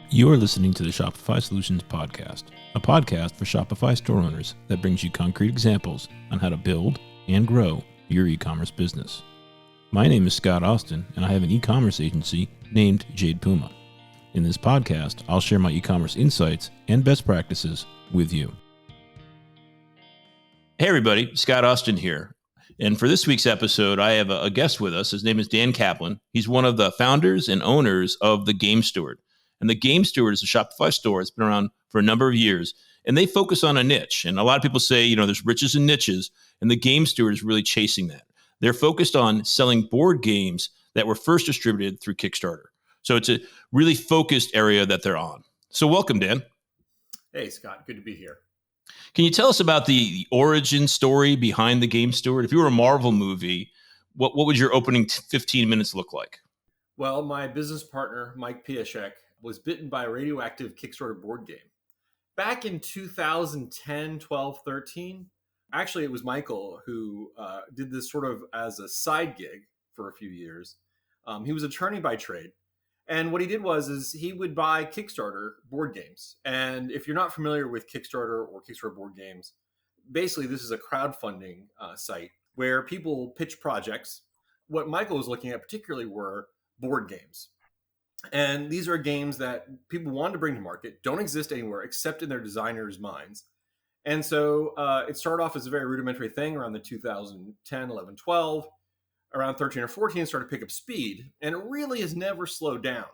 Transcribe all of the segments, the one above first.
You're listening to the Shopify Solutions Podcast, a podcast for Shopify store owners that brings you concrete examples on how to build and grow your e-commerce business. My name is Scott Austin, and I have an e-commerce agency named Jade Puma. In this podcast, I'll share my e-commerce insights and best practices with you. Hey everybody, Scott Austin here. And for this week's episode, I have a guest with us. His name is Dan Kaplan. He's one of the founders and owners of The Game Steward. And The Game Steward is a Shopify store. It's been around for a number of years. And they focus on a niche. And a lot of people say, there's riches and niches. And The Game Steward is really chasing that. They're focused on selling board games that were first distributed through Kickstarter. So it's a really focused area that they're on. So welcome, Dan. Hey, Scott. Good to be here. Can you tell us about the origin story behind The Game Steward? If you were a Marvel movie, what would your opening 15 minutes look like? Well, my business partner, Mike Piaszek, was bitten by a radioactive Kickstarter board game. Back in 2010, 12, 13, actually it was Michael who did this sort of as a side gig for a few years. He was an attorney by trade. And what he did is he would buy Kickstarter board games. And if you're not familiar with Kickstarter or Kickstarter board games, basically this is a crowdfunding site where people pitch projects. What Michael was looking at particularly were board games. And these are games that people want to bring to market, don't exist anywhere except in their designers' minds. And so it started off as a very rudimentary thing around the 2010, 11, 12. Around 13 or 14, it started to pick up speed. And it really has never slowed down.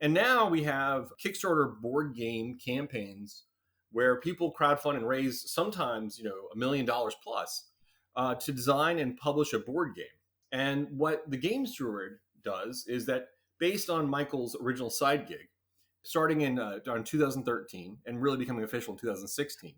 And now we have Kickstarter board game campaigns where people crowdfund and raise sometimes, $1 million plus to design and publish a board game. And what the Game Steward does is that based on Michael's original side gig, starting in 2013 and really becoming official in 2016,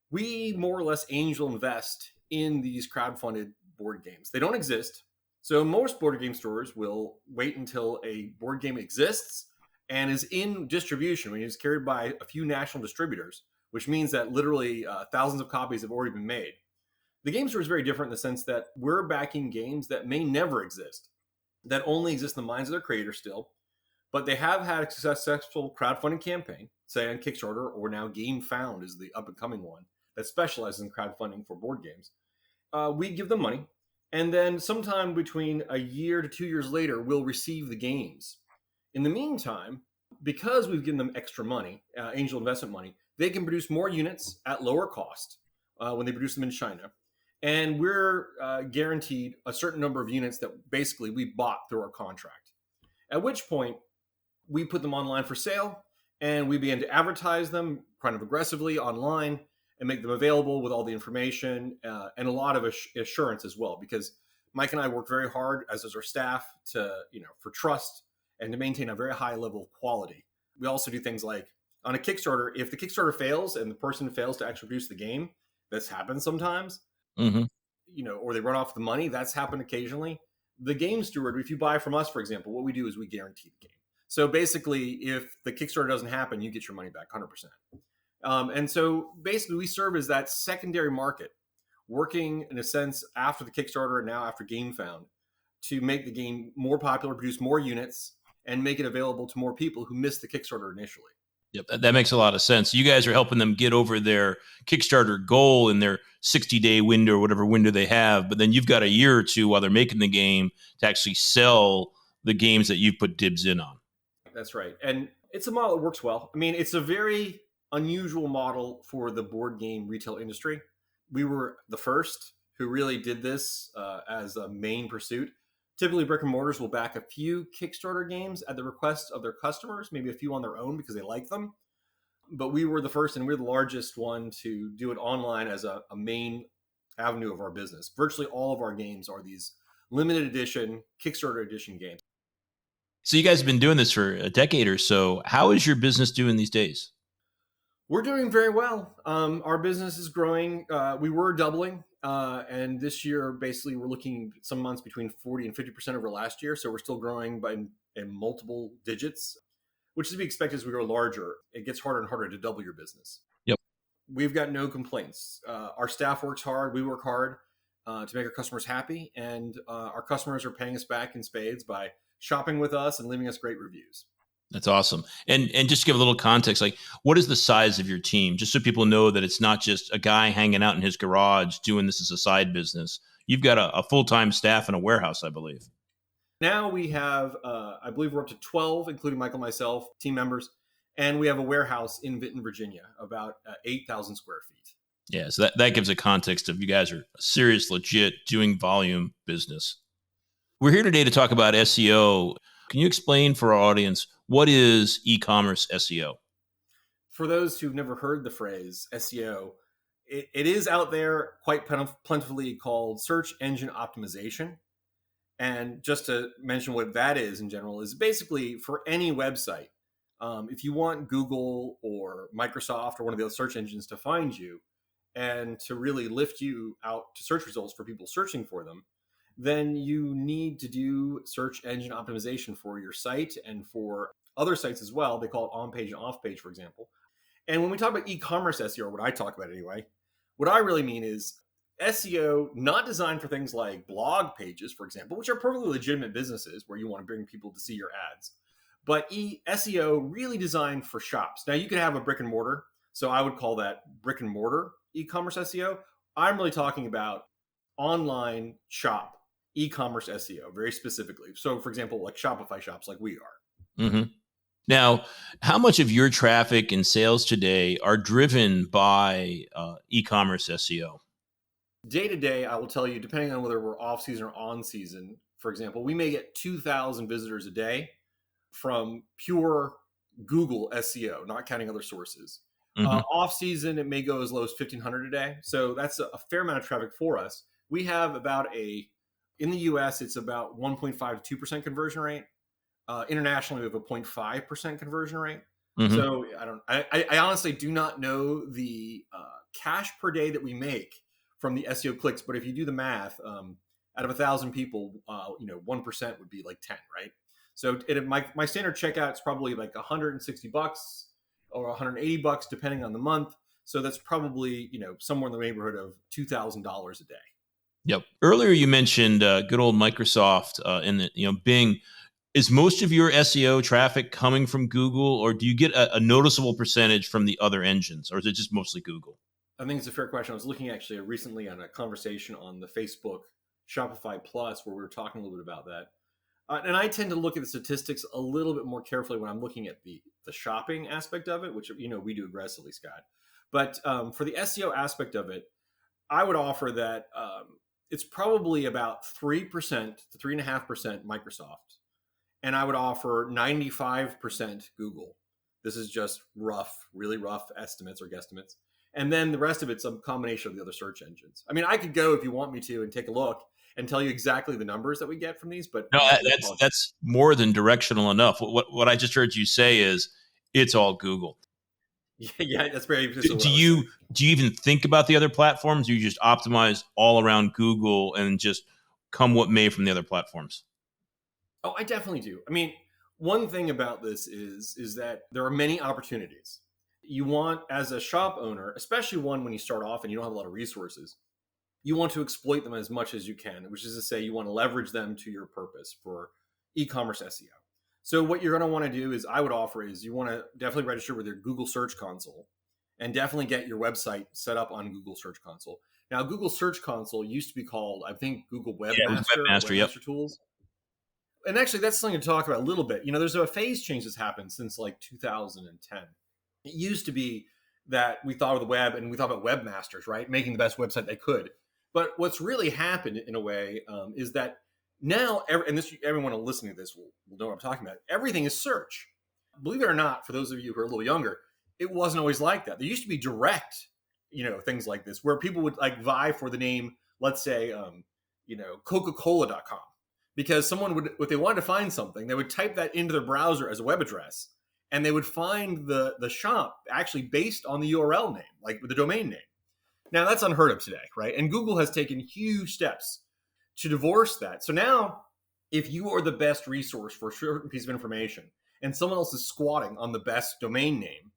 we more or less angel invest in these crowdfunded board games. They don't exist. So most board game stores will wait until a board game exists and is in distribution. When it's carried by a few national distributors, which means that literally thousands of copies have already been made. The Game Store is very different in the sense that we're backing games that may never exist, that only exist in the minds of their creators still, but they have had a successful crowdfunding campaign, say on Kickstarter, or now GameFound is the up-and-coming one that specializes in crowdfunding for board games. We give them money, and then sometime between a year to 2 years later, we'll receive the games. In the meantime, because we've given them extra money, angel investment money, they can produce more units at lower cost when they produce them in China. And we're guaranteed a certain number of units that basically we bought through our contract. At which point, we put them online for sale, and we begin to advertise them kind of aggressively online and make them available with all the information and a lot of assurance as well. Because Mike and I work very hard, as does our staff, for trust and to maintain a very high level of quality. We also do things like on a Kickstarter, if the Kickstarter fails and the person fails to actually produce the game, this happens sometimes. Mm-hmm. Or they run off the money. That's happened occasionally. The Game Steward, if you buy from us, for example, what we do is we guarantee the game. So basically, if the Kickstarter doesn't happen, you get your money back 100%. And so basically, we serve as that secondary market, working in a sense after the Kickstarter and now after GameFound to make the game more popular, produce more units, and make it available to more people who missed the Kickstarter initially. Yep, that makes a lot of sense. You guys are helping them get over their Kickstarter goal in their 60-day window or whatever window they have, but then you've got a year or two while they're making the game to actually sell the games that you've put dibs in on. That's right. And it's a model that works well. I mean, it's a very unusual model for the board game retail industry. We were the first who really did this as a main pursuit. Typically, brick and mortars will back a few Kickstarter games at the request of their customers, maybe a few on their own because they like them. But we were the first, and we're the largest one to do it online as a main avenue of our business. Virtually all of our games are these limited edition, Kickstarter edition games. So you guys have been doing this for a decade or so. How is your business doing these days? We're doing very well. Our business is growing. We were doubling. And this year, basically, we're looking some months between 40 and 50% over last year. So we're still growing by in multiple digits, which is to be expected as we grow larger. It gets harder and harder to double your business. Yep. We've got no complaints. Our staff works hard. We work hard to make our customers happy. And our customers are paying us back in spades by shopping with us and leaving us great reviews. That's awesome. And just to give a little context, like what is the size of your team? Just so people know that it's not just a guy hanging out in his garage doing this as a side business. You've got a full-time staff and a warehouse, I believe. Now we have, I believe we're up to 12, including Michael and myself, team members. And we have a warehouse in Vinton, Virginia, about 8,000 square feet. Yeah, so that gives a context of you guys are serious, legit, doing volume business. We're here today to talk about SEO. Can you explain for our audience what is e-commerce SEO? For those who've never heard the phrase SEO, it is out there quite plentifully called search engine optimization. And just to mention what that is in general, is basically for any website, if you want Google or Microsoft or one of the other search engines to find you and to really lift you out to search results for people searching for them, then you need to do search engine optimization for your site and for other sites as well. They call it on page and off page, for example. And when we talk about e-commerce SEO, or what I talk about anyway, what I really mean is SEO not designed for things like blog pages, for example, which are perfectly legitimate businesses where you want to bring people to see your ads, but SEO really designed for shops. Now you could have a brick and mortar, so I would call that brick and mortar e-commerce SEO. I'm really talking about online shop e-commerce SEO very specifically. So for example, like Shopify shops like we are. Mm-hmm. Now, how much of your traffic and sales today are driven by e-commerce SEO? Day to day, I will tell you, depending on whether we're off season or on season, for example, we may get 2,000 visitors a day from pure Google SEO, not counting other sources. Mm-hmm. Off season, it may go as low as 1,500 a day. So that's a fair amount of traffic for us. We have about in the US, it's about 1.5 to 2% conversion rate. Internationally, we have a 0.5% conversion rate. Mm-hmm. So I honestly do not know the cash per day that we make from the SEO clicks, but if you do the math, out of 1,000 people, 1% would be like 10, right? So my standard checkout is probably like $160 or $180, depending on the month. So that's probably somewhere in the neighborhood of $2,000 a day. Yep. Earlier you mentioned good old Microsoft and Bing. Is most of your SEO traffic coming from Google, or do you get a noticeable percentage from the other engines, or is it just mostly Google? I think it's a fair question. I was looking actually recently on a conversation on the Facebook Shopify Plus where we were talking a little bit about that. And I tend to look at the statistics a little bit more carefully when I'm looking at the shopping aspect of it, which we do aggressively, Scott. But for the SEO aspect of it, I would offer that it's probably about 3% to 3.5% Microsoft. And I would offer 95% Google. This is just really rough estimates or guesstimates. And then the rest of it's a combination of the other search engines. I mean, I could go if you want me to and take a look and tell you exactly the numbers that we get from these, but no, that's more than directional enough. What I just heard you say is it's all Google. Yeah, that's very. Do you even think about the other platforms? Do you just optimize all around Google and just come what may from the other platforms? Oh, I definitely do. I mean, one thing about this is that there are many opportunities. You want, as a shop owner, especially one when you start off and you don't have a lot of resources, you want to exploit them as much as you can, which is to say you want to leverage them to your purpose for e-commerce SEO. So what you're going to want to do is I would offer is you want to definitely register with your Google Search Console and definitely get your website set up on Google Search Console. Now, Google Search Console used to be called, I think, Google Webmaster Tools. And actually, that's something to talk about a little bit. There's a phase change that's happened since like 2010. It used to be that we thought of the web and we thought about webmasters, right? Making the best website they could. But what's really happened in a way is that now, everyone listening to this will know what I'm talking about. Everything is search. Believe it or not, for those of you who are a little younger, it wasn't always like that. There used to be direct, things like this where people would like vie for the name, let's say, Coca-Cola.com. Because someone would, if they wanted to find something, they would type that into their browser as a web address, and they would find the shop actually based on the URL name, like with the domain name. Now, that's unheard of today, right? And Google has taken huge steps to divorce that. So now, if you are the best resource for a certain piece of information and someone else is squatting on the best domain name,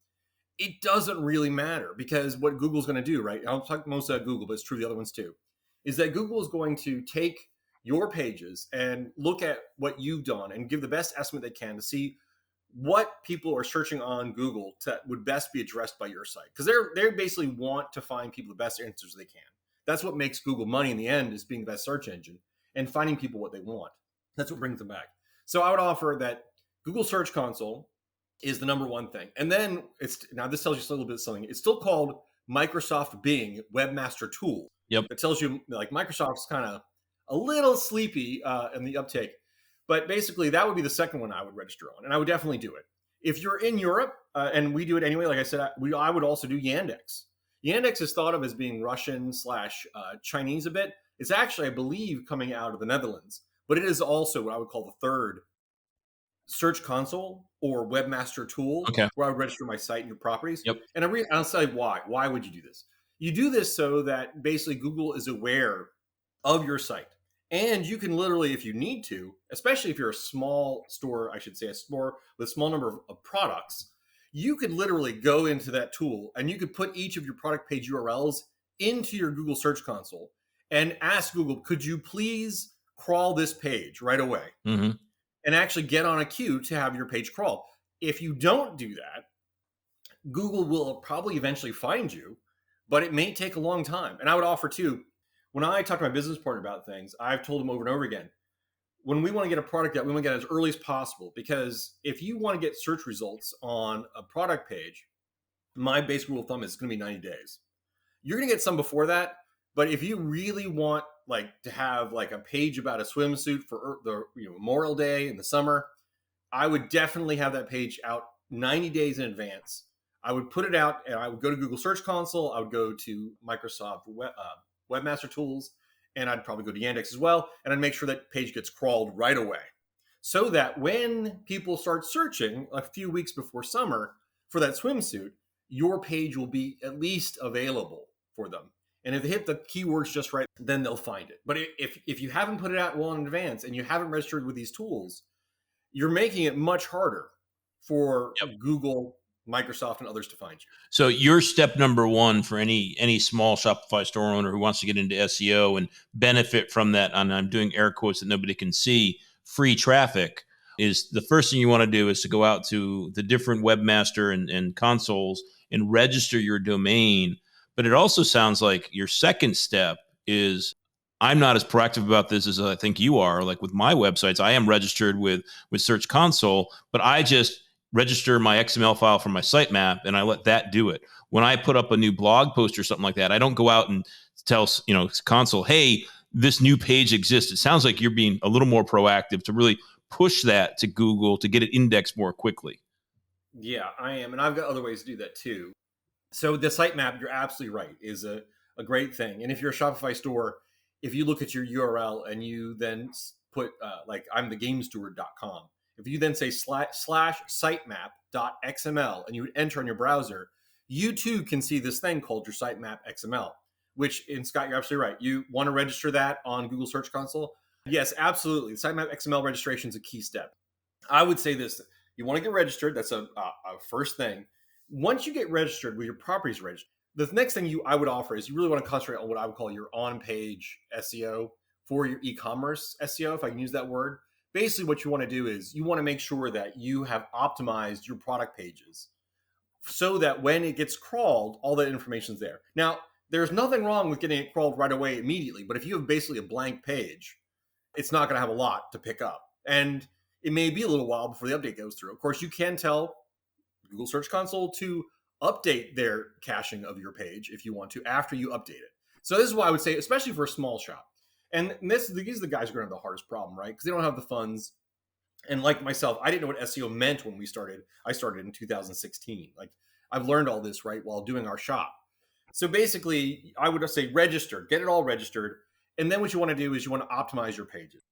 it doesn't really matter, because what Google's going to do, right? I'll talk most about Google, but it's true the other ones too, is that Google is going to take your pages and look at what you've done and give the best estimate they can to see what people are searching on Google would best be addressed by your site, because they basically want to find people the best answers they can. That's what makes Google money in the end, is being the best search engine and finding people what they want. That's what brings them back. So I would offer that Google Search Console is the number one thing. And then now this tells you a little bit of something. It's still called Microsoft Bing Webmaster Tool. Yep. It tells you like Microsoft's kind of a little sleepy in the uptake. But basically, that would be the second one I would register on, and I would definitely do it. If you're in Europe, and we do it anyway, like I said, I would also do Yandex. Yandex is thought of as being Russian / Chinese a bit. It's actually, I believe, coming out of the Netherlands, but it is also what I would call the third search console or webmaster tool, where I would register my site and your properties. Yep. And I'll say why. Why would you do this? You do this so that basically Google is aware of your site. And you can literally, if you need to, especially if you're a small store, I should say a store with a small number of products, you could literally go into that tool and you could put each of your product page URLs into your Google Search Console and ask Google, could you please crawl this page right away? Mm-hmm. And actually get on a queue to have your page crawl. If you don't do that, Google will probably eventually find you, but it may take a long time. And I would offer too, when I talk to my business partner about things, I've told them over and over again, when we want to get a product out, we want to get it as early as possible, because if you want to get search results on a product page, my base rule of thumb is it's going to be 90 days. You're going to get some before that, but if you really want to have a page about a swimsuit for the Memorial Day in the summer, I would definitely have that page out 90 days in advance. I would put it out and I would go to Google Search Console. I would go to Microsoft Webmaster Tools, and I'd probably go to Yandex as well. And I'd make sure that page gets crawled right away, so that when people start searching a few weeks before summer for that swimsuit, your page will be at least available for them. And if they hit the keywords just right, then they'll find it. But if you haven't put it out well in advance and you haven't registered with these tools, you're making it much harder for Google, Microsoft, and others to find you. So your step number one for any small Shopify store owner who wants to get into SEO and benefit from that, and I'm doing air quotes that nobody can see, free traffic, is the first thing you want to do is to go out to the different webmaster and consoles and register your domain. But it also sounds like your second step is, I'm not as proactive about this as I think you are. Like with my websites, I am registered with Search Console, but I just register my XML file from my sitemap and I let that do it. When I put up a new blog post or something like that, I don't go out and tell Console, hey, this new page exists. It sounds like you're being a little more proactive to really push that to Google to get it indexed more quickly. Yeah, I am. And I've got other ways to do that too. So the sitemap, you're absolutely right, is a great thing. And if you're a Shopify store, if you look at your URL and you then put I'm thegamesteward.com, if you then say /sitemap.xml and you would enter on your browser, you too can see this thing called your sitemap XML, which, and Scott, you're absolutely right. You want to register that on Google Search Console? Yes, absolutely. The sitemap XML registration is a key step. I would say this: you want to get registered. That's a first thing. Once you get registered with your properties registered, the next thing I would offer is you really want to concentrate on what I would call your on-page SEO for your e-commerce SEO, if I can use that word. Basically, what you want to do is you want to make sure that you have optimized your product pages so that when it gets crawled, all that information is there. Now, there's nothing wrong with getting it crawled right away immediately, but if you have basically a blank page, it's not going to have a lot to pick up. And it may be a little while before the update goes through. Of course, you can tell Google Search Console to update their caching of your page if you want to after you update it. So this is why I would say, especially for a small shop. And these are the guys who are going to have the hardest problem, right? Because they don't have the funds. And like myself, I didn't know what SEO meant when we started. I started in 2016. I've learned all this, right, while doing our shop. So basically, I would say register, get it all registered. And then what you want to do is you want to optimize your pages.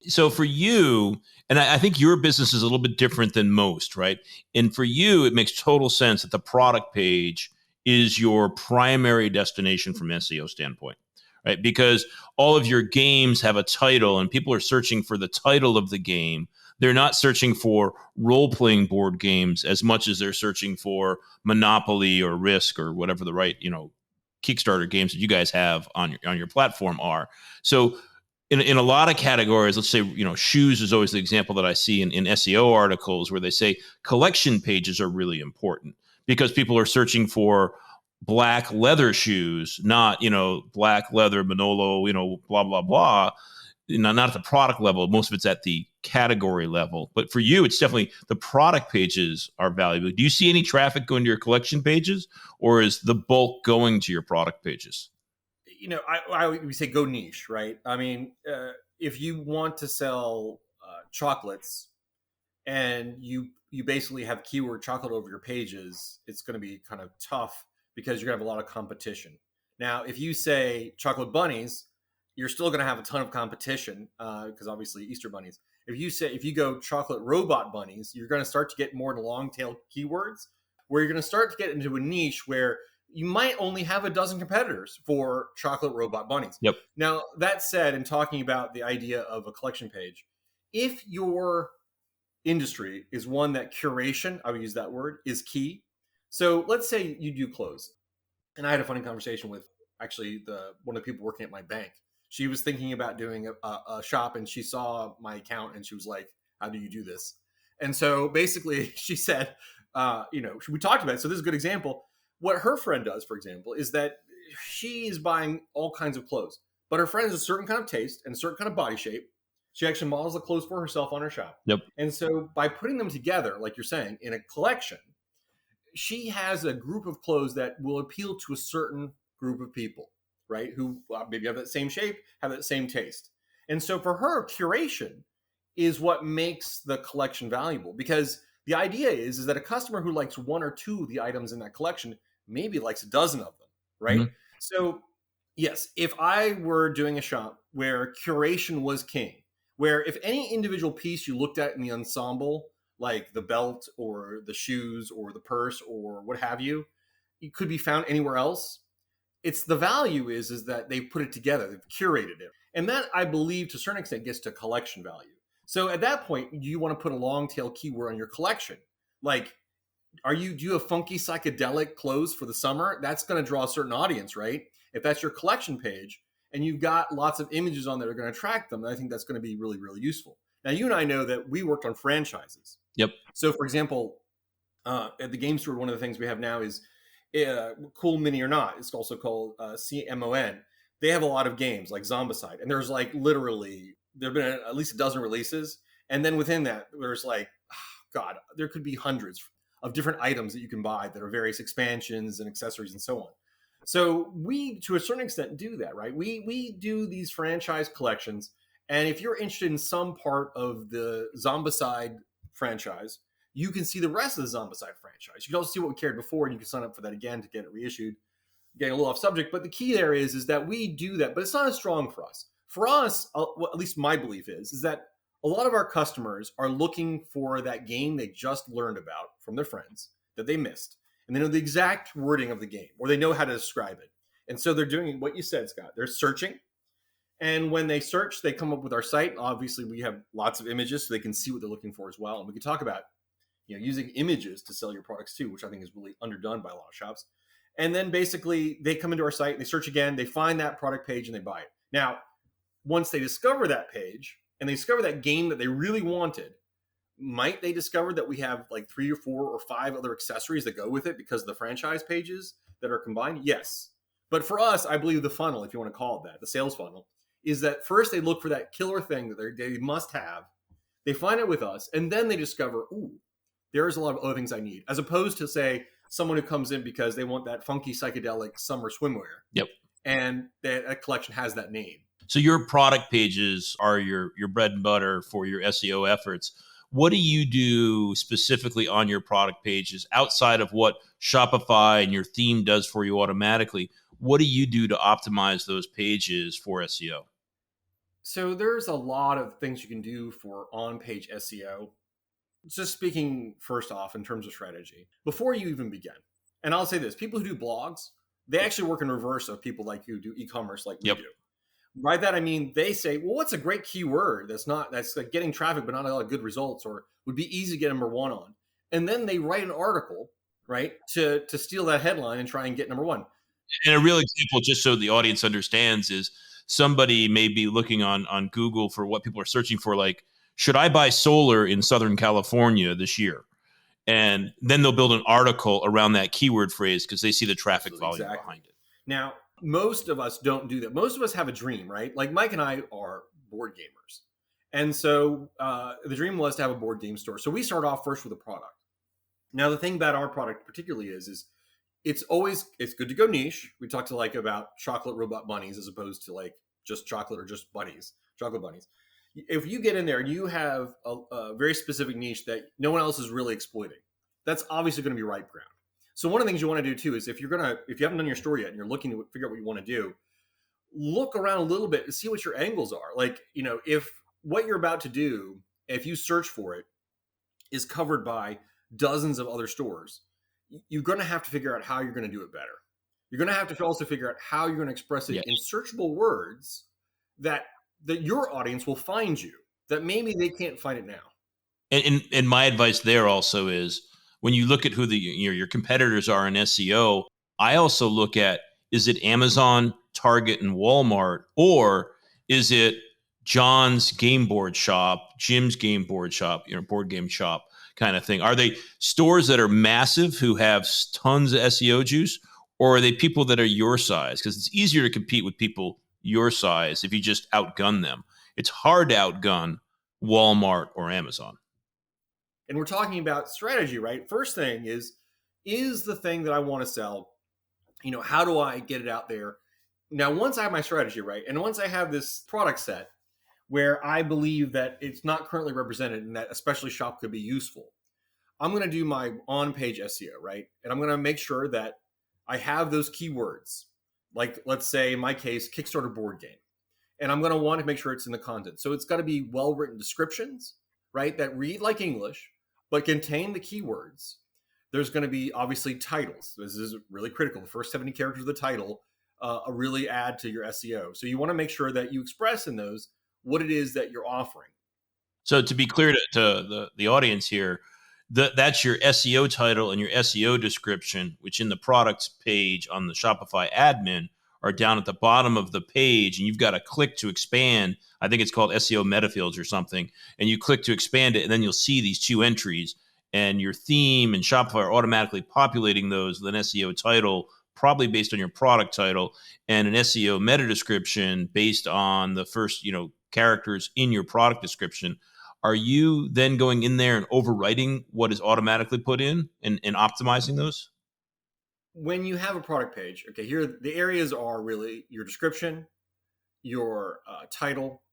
So for you, and I think your business is a little bit different than most, right? And for you, it makes total sense that the product page is your primary destination from an SEO standpoint, right? Because all of your games have a title and people are searching for the title of the game. They're not searching for role-playing board games as much as they're searching for Monopoly or Risk or whatever the right, Kickstarter games that you guys have on your platform are. So in a lot of categories, let's say, shoes is always the example that I see in SEO articles where they say collection pages are really important because people are searching for black leather shoes, not, black leather Manolo, blah, blah, blah. Not at the product level. Most of it's at the category level. But for you, it's definitely the product pages are valuable. Do you see any traffic going to your collection pages, or is the bulk going to your product pages? We say go niche, right? I mean, if you want to sell chocolates and you basically have keyword chocolate over your pages, it's going to be kind of tough because you're going to have a lot of competition. Now, if you say chocolate bunnies, you're still going to have a ton of competition because obviously Easter bunnies. If you go chocolate robot bunnies, you're going to start to get more into long tail keywords where you're going to start to get into a niche where you might only have a dozen competitors for chocolate robot bunnies. Yep. Now, that said, in talking about the idea of a collection page, if your industry is one that curation, I would use that word, is key. So let's say you do clothes. And I had a funny conversation with actually one of the people working at my bank. She was thinking about doing a shop and she saw my account and she was like, how do you do this? And so basically she said, we talked about it. So this is a good example. What her friend does, for example, is that she is buying all kinds of clothes, but her friend has a certain kind of taste and a certain kind of body shape. She actually models the clothes for herself on her shop. Yep. And so by putting them together, like you're saying, in a collection, she has a group of clothes that will appeal to a certain group of people, right? Who maybe have that same shape, have that same taste. And so for her, curation is what makes the collection valuable, because the idea is that a customer who likes one or two of the items in that collection maybe likes a dozen of them, right? Mm-hmm. So yes, if I were doing a shop where curation was king, where if any individual piece you looked at in the ensemble, like the belt or the shoes or the purse or what have you, it could be found anywhere else. It's the value is that they put it together, they've curated it. And that, I believe, to a certain extent gets to collection value. So at that point, you want to put a long tail keyword on your collection. Like, do you have funky psychedelic clothes for the summer? That's going to draw a certain audience, right? If that's your collection page and you've got lots of images on there that are going to attract them, I think that's going to be really, really useful. Now, you and I know that we worked on franchises. Yep. So, for example, at the Game Steward, one of the things we have now is Cool Mini or Not. It's also called CMON. They have a lot of games like Zombicide, and there's like literally there have been at least a dozen releases, and then within that there's like, God, there could be hundreds of different items that you can buy that are various expansions and accessories and so on. So we, to a certain extent, do that, right? We do these franchise collections, and if you're interested in some part of the Zombicide franchise, you can see the rest of the Zombicide franchise. You can also see what we carried before, and you can sign up for that again to get it reissued. Getting a little off subject, but the key there is that we do that, but it's not as strong for us. For us, at least my belief is that a lot of our customers are looking for that game they just learned about from their friends that they missed, and they know the exact wording of the game, or they know how to describe it. And so they're doing what you said, Scott. They're searching, and when they search, they come up with our site. Obviously, we have lots of images so they can see what they're looking for as well. And we can talk about using images to sell your products too, which I think is really underdone by a lot of shops. And then basically they come into our site and they search again, they find that product page and they buy it. Now, once they discover that page and they discover that game that they really wanted, might they discover that we have like 3 or 4 or 5 other accessories that go with it because of the franchise pages that are combined? Yes. But for us, I believe the funnel, if you want to call it that, the sales funnel, is that first they look for that killer thing that they must have. They find it with us, and then they discover, ooh, there's a lot of other things I need, as opposed to, say, someone who comes in because they want that funky psychedelic summer swimwear. Yep. And that collection has that name. So your product pages are your bread and butter for your SEO efforts. What do you do specifically on your product pages outside of what Shopify and your theme does for you automatically? What do you do to optimize those pages for SEO? So there's a lot of things you can do for on-page SEO. Just speaking first off in terms of strategy, before you even begin, and I'll say this, people who do blogs, they actually work in reverse of people like you do e-commerce like we do. By that, I mean, they say, well, what's a great keyword that's like getting traffic, but not a lot of good results, or would be easy to get number one on. And then they write an article, right, to steal that headline and try and get number one. And a real example, just so the audience understands, is somebody may be looking on Google for what people are searching for, like, should I buy solar in Southern California this year? And then they'll build an article around that keyword phrase because they see the traffic Absolutely, volume exactly. behind it. Now, most of us don't do that. Most of us have a dream, right? Like Mike and I are board gamers. And so the dream was to have a board game store. So we start off first with a product. Now, the thing about our product particularly is it's good to go niche. We talked to like about chocolate robot bunnies as opposed to like just chocolate or just bunnies, chocolate bunnies. If you get in there and you have a very specific niche that no one else is really exploiting, that's obviously going to be ripe ground. So one of the things you want to do too is if you haven't done your story yet and you're looking to figure out what you want to do, look around a little bit and see what your angles are. Like, if what you're about to do, if you search for it, is covered by dozens of other stores, you're going to have to figure out how you're going to do it better. You're going to have to also figure out how you're going to express it Yes. in searchable words that your audience will find you, that maybe they can't find it now. And my advice there also is when you look at who your competitors are in SEO, I also look at, is it Amazon, Target, and Walmart, or is it John's game board shop, Jim's game board shop, board game shop kind of thing? Are they stores that are massive who have tons of SEO juice, or are they people that are your size? Because it's easier to compete with people your size if you just outgun them. It's hard to outgun Walmart or Amazon. And we're talking about strategy, right? First thing is the thing that I want to sell, how do I get it out there? Now, once I have my strategy right, and once I have this product set where I believe that it's not currently represented and that especially shop could be useful, I'm going to do my on-page SEO, right? And I'm going to make sure that I have those keywords. Like, let's say in my case, Kickstarter board game. And I'm going to want to make sure it's in the content. So it's got to be well-written descriptions, right? That read like English, but contain the keywords. There's going to be obviously titles. This is really critical. The first 70 characters of the title really add to your SEO. So you want to make sure that you express in those what it is that you're offering. So to be clear to the audience here, that's your SEO title and your SEO description, which in the products page on the Shopify admin are down at the bottom of the page, and you've got to click to expand. I think it's called SEO metafields or something, and you click to expand it, and then you'll see these two entries, and your theme and Shopify are automatically populating those with an SEO title, probably based on your product title, and an SEO meta description based on the first characters in your product description. Are you then going in there and overwriting what is automatically put in and optimizing those? When you have a product page, okay, here the areas are really your description, your title,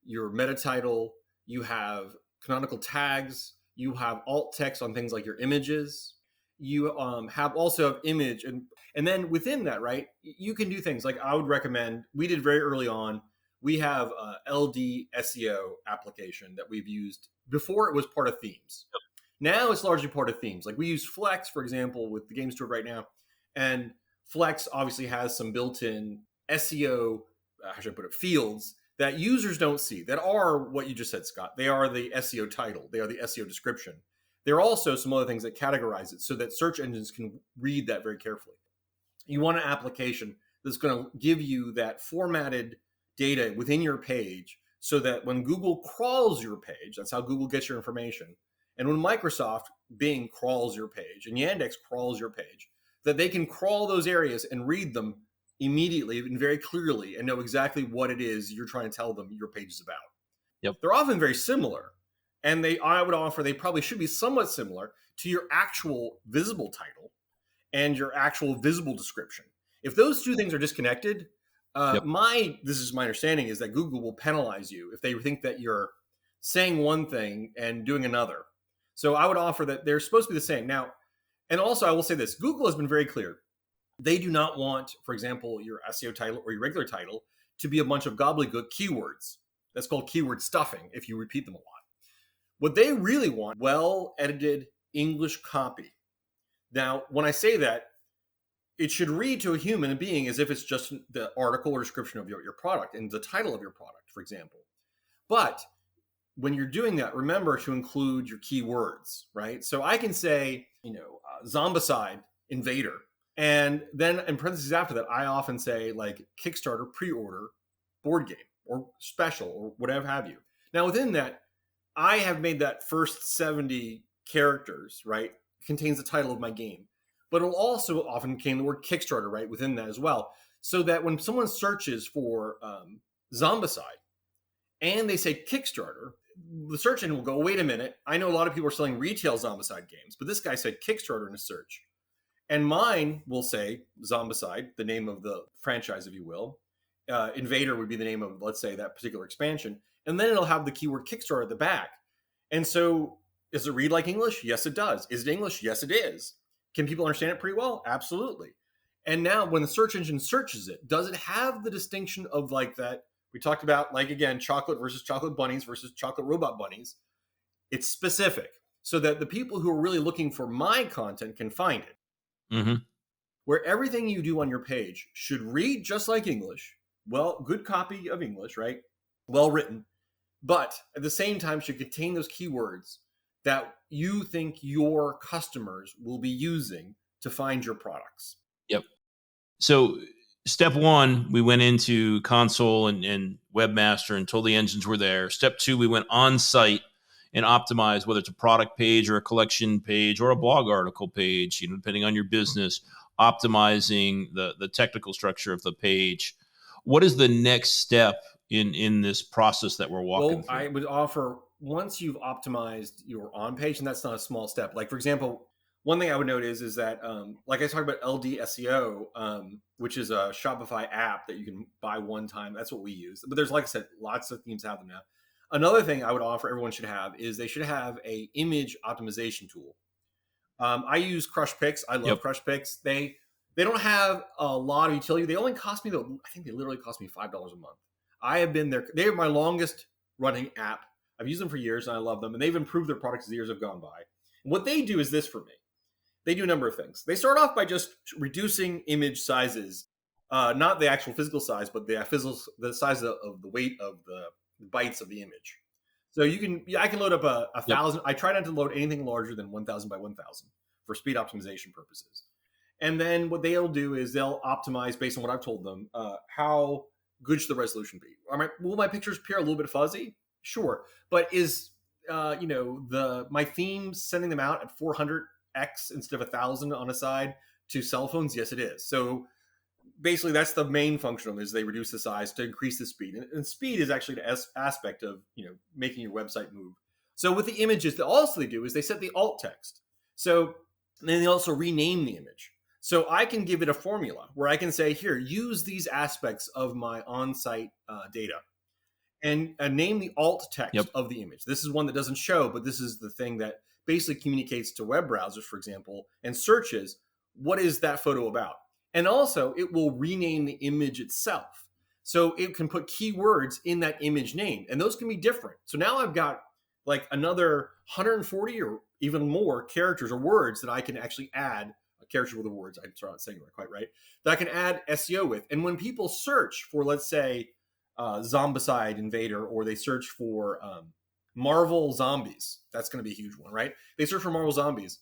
your meta title, you have canonical tags, you have alt text on things like your images, you also have image, and then within that, right, you can do things like I would recommend, we did very early on, we have a LD SEO application that we've used before it was part of themes. Yep. Now it's largely part of themes. Like we use Flex, for example, with the Game Store right now. And Flex obviously has some built-in SEO, how should I put it, fields that users don't see, that are what you just said, Scott. They are the SEO title. They are the SEO description. There are also some other things that categorize it so that search engines can read that very carefully. You want an application that's going to give you that formatted data within your page so that when Google crawls your page, that's how Google gets your information. And when Microsoft Bing crawls your page and Yandex crawls your page, that they can crawl those areas and read them immediately and very clearly and know exactly what it is you're trying to tell them your page is about. Yep. They're often very similar. And I would offer they probably should be somewhat similar to your actual visible title and your actual visible description. If those two things are disconnected, this is my understanding, is that Google will penalize you if they think that you're saying one thing and doing another. So I would offer that they're supposed to be the same. Now, and also I will say this, Google has been very clear. They do not want, for example, your SEO title or your regular title to be a bunch of gobbledygook keywords. That's called keyword stuffing if you repeat them a lot. What they really want, well-edited English copy. Now, when I say that, it should read to a human being as if it's just the article or description of your product and the title of your product, for example. But when you're doing that, remember to include your keywords, right? So I can say, zombicide invader. And then in parentheses after that, I often say like Kickstarter pre-order board game or special or whatever have you. Now within that, I have made that first 70 characters, right, contains the title of my game. But it'll also often contain the word Kickstarter, right, within that as well. So that when someone searches for Zombicide and they say Kickstarter, the search engine will go, wait a minute, I know a lot of people are selling retail Zombicide games, but this guy said Kickstarter in a search. And mine will say Zombicide, the name of the franchise, if you will. Invader would be the name of, let's say, that particular expansion. And then it'll have the keyword Kickstarter at the back. And so does it read like English? Yes, it does. Is it English? Yes, it is. Can people understand it pretty well? Absolutely. And now when the search engine searches it, does it have the distinction of like that? We talked about, like, again, chocolate versus chocolate bunnies versus chocolate robot bunnies. It's specific so that the people who are really looking for my content can find it. Mm-hmm. Where everything you do on your page should read just like English. Well, good copy of English, right? Well written. But at the same time should contain those keywords that you think your customers will be using to find your products. Yep. So step one, we went into console and webmaster until the engines were there. Step two, we went on site and optimized, whether it's a product page or a collection page or a blog article page, depending on your business, optimizing the technical structure of the page. What is the next step in this process that we're walking through? I would offer, once you've optimized your on page, and that's not a small step. Like, for example, one thing I would note is that, like I talked about LD SEO, which is a Shopify app that you can buy one time. That's what we use. But there's, like I said, lots of themes have them now. Another thing I would offer everyone should have is they should have a image optimization tool. I use Crush Picks. I love Crush Picks. They don't have a lot of utility. They only cost me, I think they literally cost me $5 a month. I have been there. They are my longest running app. I've used them for years and I love them. And they've improved their products as the years have gone by. And what they do is this for me. They do a number of things. They start off by just reducing image sizes, not the actual physical size, but the size of the weight of the bytes of the image. So I can load up a 1,000. I try not to load anything larger than 1,000 by 1,000 for speed optimization purposes. And then what they'll do is they'll optimize based on what I've told them. How good should the resolution be? Will my pictures appear a little bit fuzzy? Sure, but is my themes sending them out at 400x instead of 1,000 on a side to cell phones? Yes, it is. So basically, that's the main function of them, is they reduce the size to increase the speed. And speed is actually the aspect of making your website move. So with the images, they do is they set the alt text. So then they also rename the image. So I can give it a formula where I can say, here, use these aspects of my on-site data and name the alt text of the image. This is one that doesn't show, but this is the thing that basically communicates to web browsers, for example, and searches, what is that photo about? And also, it will rename the image itself. So it can put keywords in that image name, and those can be different. So now I've got like another 140 or even more characters or words that I can actually add. Characters with the words, I'm not saying that quite right, that I can add SEO with. And when people search for, let's say, Zombicide Invader, or they search for Marvel Zombies, that's going to be a huge one, right? They search for Marvel Zombies.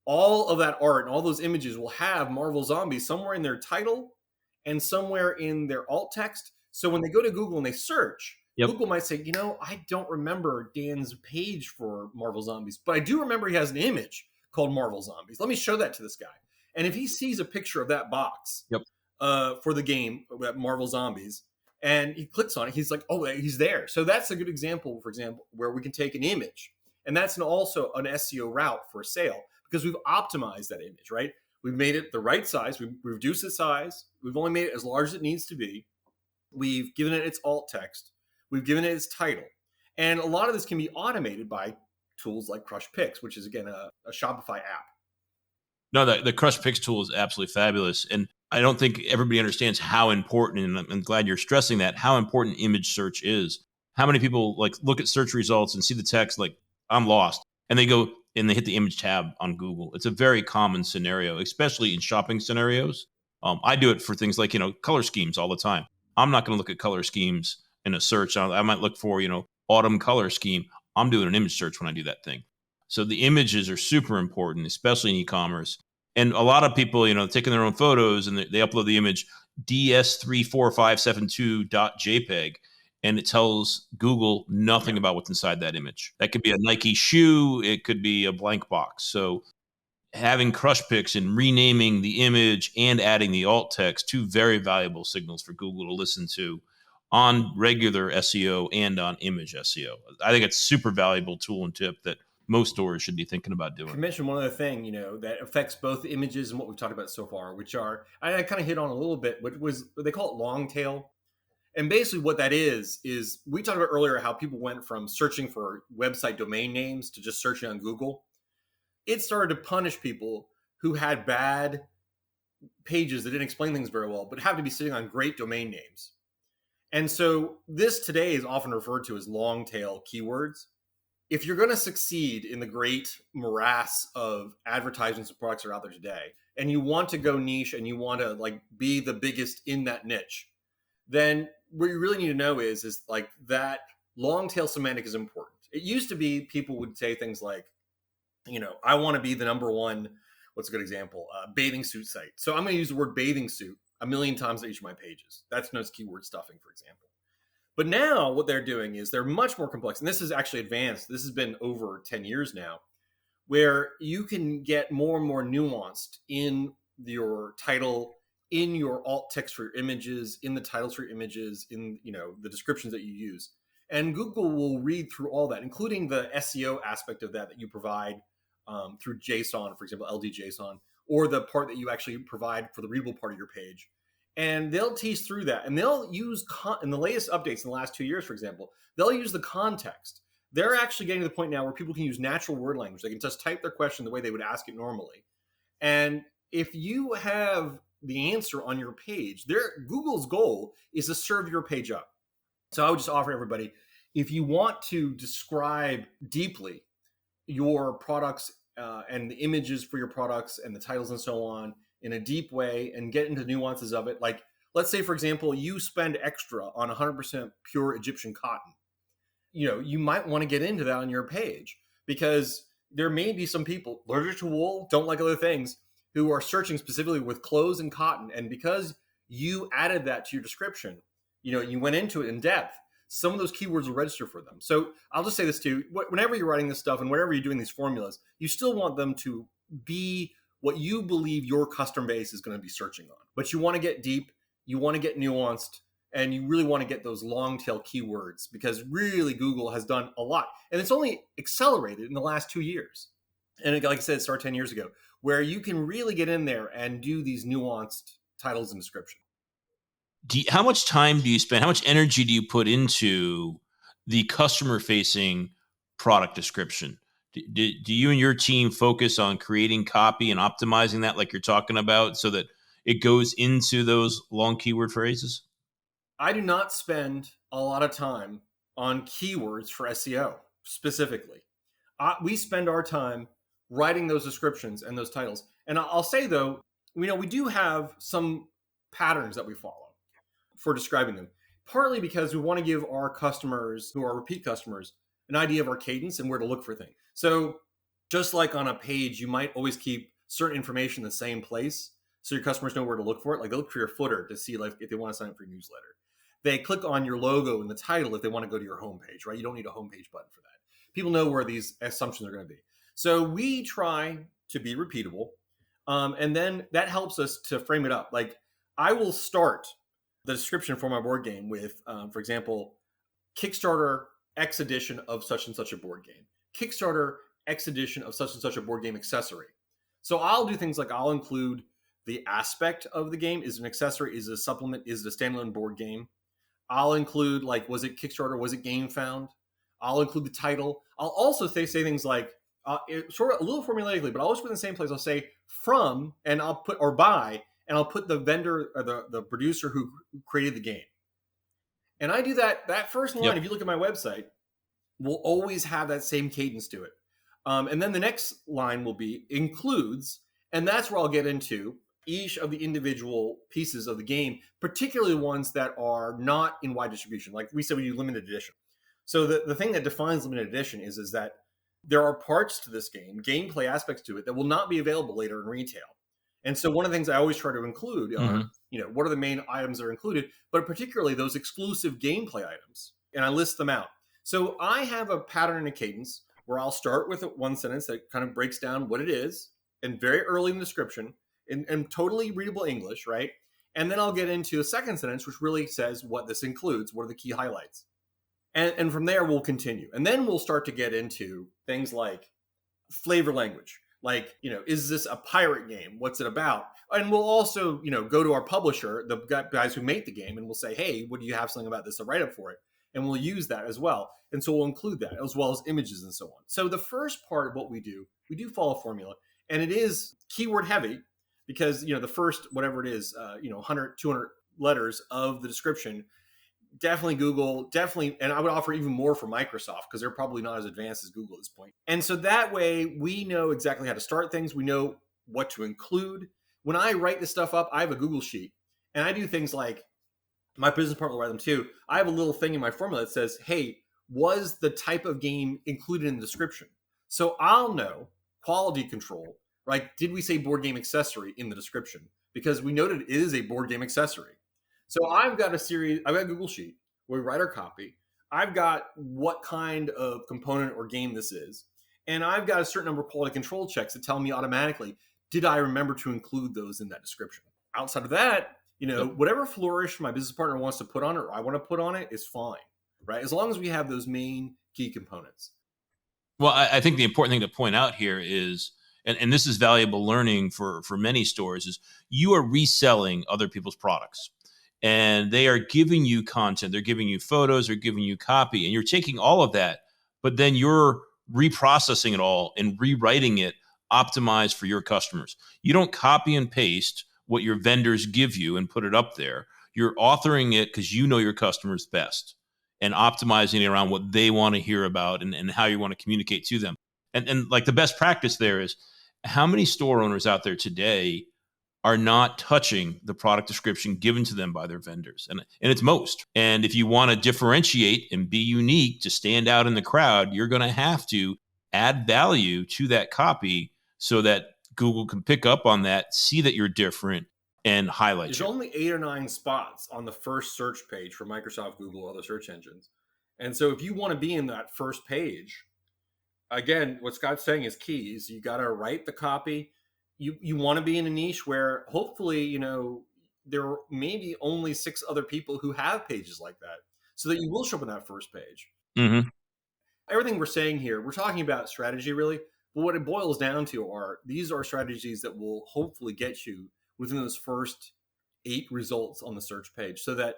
All of that art and all those images will have Marvel Zombies somewhere in their title and somewhere in their alt text. So when they go to Google and they search, Google might say, I don't remember Dan's page for Marvel Zombies, but I do remember he has an image called Marvel Zombies. Let me show that to this guy. And if he sees a picture of that box for the game, that Marvel Zombies, and he clicks on it, he's like, oh, he's there. So that's a good example, for example, where we can take an image. And that's also an SEO route for a sale, because we've optimized that image, right? We've made it the right size. We've reduced the size. We've only made it as large as it needs to be. We've given it its alt text. We've given it its title. And a lot of this can be automated by tools like Crush Picks, which is, again, a Shopify app. No, the Crush Picks tool is absolutely fabulous. And I don't think everybody understands how important, and I'm glad you're stressing that, how important image search is. How many people look at search results and see the text like, I'm lost, and they go and they hit the image tab on Google. It's a very common scenario, especially in shopping scenarios. I do it for things like, color schemes all the time. I'm not going to look at color schemes in a search. I might look for, autumn color scheme. I'm doing an image search when I do that thing. So the images are super important, especially in e-commerce. And a lot of people, taking their own photos and they upload the image, ds34572.jpg, and it tells Google nothing about what's inside that image. That could be a Nike shoe, it could be a blank box. So having crush picks and renaming the image and adding the alt text, two very valuable signals for Google to listen to on regular SEO and on image SEO. I think it's a super valuable tool and tip that most stores should be thinking about I doing. mentioned one other thing, that affects both images and what we've talked about so far, which are, I kind of hit on a little bit, which was, they call it long tail. And basically what that is we talked about earlier how people went from searching for website domain names to just searching on Google. It started to punish people who had bad pages that didn't explain things very well, but happened to be sitting on great domain names. And so this today is often referred to as long tail keywords. If you're going to succeed in the great morass of advertisements and products that are out there today, and you want to go niche and you want to like be the biggest in that niche, then what you really need to know is like that long tail semantic is important. It used to be people would say things like, I want to be the number one, what's a good example? Bathing suit site. So I'm going to use the word bathing suit a million times on each of my pages. That's known as keyword stuffing, for example. But now what they're doing is they're much more complex. And this is actually advanced. This has been over 10 years now, where you can get more and more nuanced in your title, in your alt text for your images, in the titles for your images, in the descriptions that you use. And Google will read through all that, including the SEO aspect of that you provide through JSON, for example, LD-JSON, or the part that you actually provide for the readable part of your page. And they'll tease through that, and they'll use in the latest updates in the last 2 years, for example, they'll use the context. They're actually getting to the point now where people can use natural word language. They can just type their question the way they would ask it normally. And if you have the answer on your page, Google's goal is to serve your page up. So I would just offer everybody, if you want to describe deeply your products and the images for your products and the titles and so on in a deep way and get into nuances of it, like let's say, for example, you spend extra on 100% pure Egyptian cotton. You might want to get into that on your page because there may be some people allergic to wool, don't like other things, who are searching specifically with clothes and cotton. And because you added that to your description, you went into it in depth, some of those keywords will register for them. So I'll just say this too, whenever you're writing this stuff and whenever you're doing these formulas, you still want them to be what you believe your customer base is going to be searching on. But you want to get deep, you want to get nuanced, and you really want to get those long tail keywords because really Google has done a lot. And it's only accelerated in the last 2 years. And like I said, it started 10 years ago, where you can really get in there and do these nuanced titles and description. How much time do you spend? How much energy do you put into the customer-facing product description? Do you and your team focus on creating copy and optimizing that, like you're talking about, so that it goes into those long keyword phrases? I do not spend a lot of time on keywords for SEO specifically. We spend our time writing those descriptions and those titles. And I'll say though, we do have some patterns that we follow for describing them, partly because we want to give our customers who are repeat customers an idea of our cadence and where to look for things. So just like on a page, you might always keep certain information in the same place so your customers know where to look for it. Like they look for your footer to see like if they want to sign up for your newsletter. They click on your logo in the title if they want to go to your homepage, right? You don't need a homepage button for that. People know where these assumptions are going to be. So we try to be repeatable. And then that helps us to frame it up. Like I will start the description for my board game with, for example, Kickstarter X edition of such and such a board game, Kickstarter X edition of such and such a board game accessory. So I'll do things like I'll include the aspect of the game. Is it an accessory? Is it a supplement? Is it a standalone board game? I'll include like, was it Kickstarter? Was it Game Found? I'll include the title. I'll also say things like, sort of a little formulaically, but I'll always put in the same place. I'll say from, and I'll put, or by, and I'll put the vendor or the producer who created the game. And I do that first line, If you look at my website, will always have that same cadence to it. And then the next line will be includes, and that's where I'll get into each of the individual pieces of the game, particularly ones that are not in wide distribution. Like we said, we do limited edition. So the thing that defines limited edition is that there are parts to this game, gameplay aspects to it that will not be available later in retail. And so one of the things I always try to include Hmm. are, what are the main items that are included, but particularly those exclusive gameplay items. And I list them out. So I have a pattern and a cadence where I'll start with one sentence that kind of breaks down what it is and very early in the description in totally readable English, right? And then I'll get into a second sentence, which really says what this includes, what are the key highlights. And from there, we'll continue. And then we'll start to get into things like flavor language. Like, is this a pirate game? What's it about? And we'll also, go to our publisher, the guys who make the game, and we'll say, hey, what do you have something about this, a write up for it? And we'll use that as well. And so we'll include that as well as images and so on. So the first part of what we do follow a formula, and it is keyword heavy because, the first, whatever it is, 100, 200 letters of the description, definitely Google, definitely, and I would offer even more for Microsoft because they're probably not as advanced as Google at this point. And so that way we know exactly how to start things. We know what to include. When I write this stuff up, I have a Google sheet and I do things like my business partner will write them too. I have a little thing in my formula that says, hey, was the type of game included in the description? So I'll know quality control, right? Did we say board game accessory in the description? Because we noted it is a board game accessory. So I've got a Google Sheet where we write our copy. I've got what kind of component or game this is. And I've got a certain number of quality control checks that tell me automatically, did I remember to include those in that description? Outside of that, whatever flourish my business partner wants to put on it or I want to put on it is fine, right? As long as we have those main key components. Well, I think the important thing to point out here is, and this is valuable learning for many stores, is you are reselling other people's products. And they are giving you content. They're giving you photos. They're giving you copy. And you're taking all of that, but then you're reprocessing it all and rewriting it optimized for your customers. You don't copy and paste what your vendors give you and put it up there. You're authoring it because you know your customers best and optimizing it around what they want to hear about and how you want to communicate to them. And like the best practice there is how many store owners out there today are not touching the product description given to them by their vendors. And it's most. And if you want to differentiate and be unique to stand out in the crowd, you're going to have to add value to that copy so that Google can pick up on that, see that you're different, and highlight There's you. only 8 or 9 spots on the first search page for Microsoft, Google, other search engines. And so if you want to be in that first page, again, what Scott's saying is key. Is you got to write the copy. You want to be in a niche where hopefully, there may be only 6 other people who have pages like that so that you will show up on that first page. Mm-hmm. Everything we're saying here, we're talking about strategy really, but what it boils down to are these are strategies that will hopefully get you within those first 8 results on the search page so that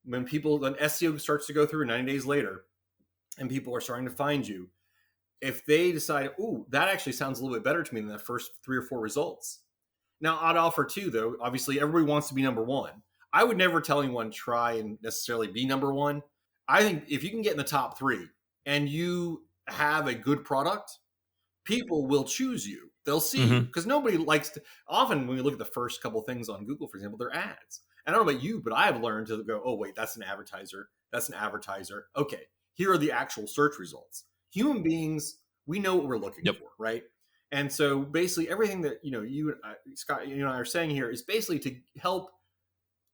when SEO starts to go through 90 days later and people are starting to find you, if they decide, ooh, that actually sounds a little bit better to me than the first 3 or 4 results. Now, I'd offer too, though, obviously everybody wants to be number one. I would never tell anyone try and necessarily be number one. I think if you can get in the top 3 and you have a good product, people will choose you. They'll see you because nobody likes to. Often when we look at the first couple of things on Google, for example, they're ads. And I don't know about you, but I have learned to go, oh, wait, that's an advertiser. That's an advertiser. Okay, here are the actual search results. Human beings, we know what we're looking for, right? And so basically everything that, you, Scott, you and I are saying here is basically to help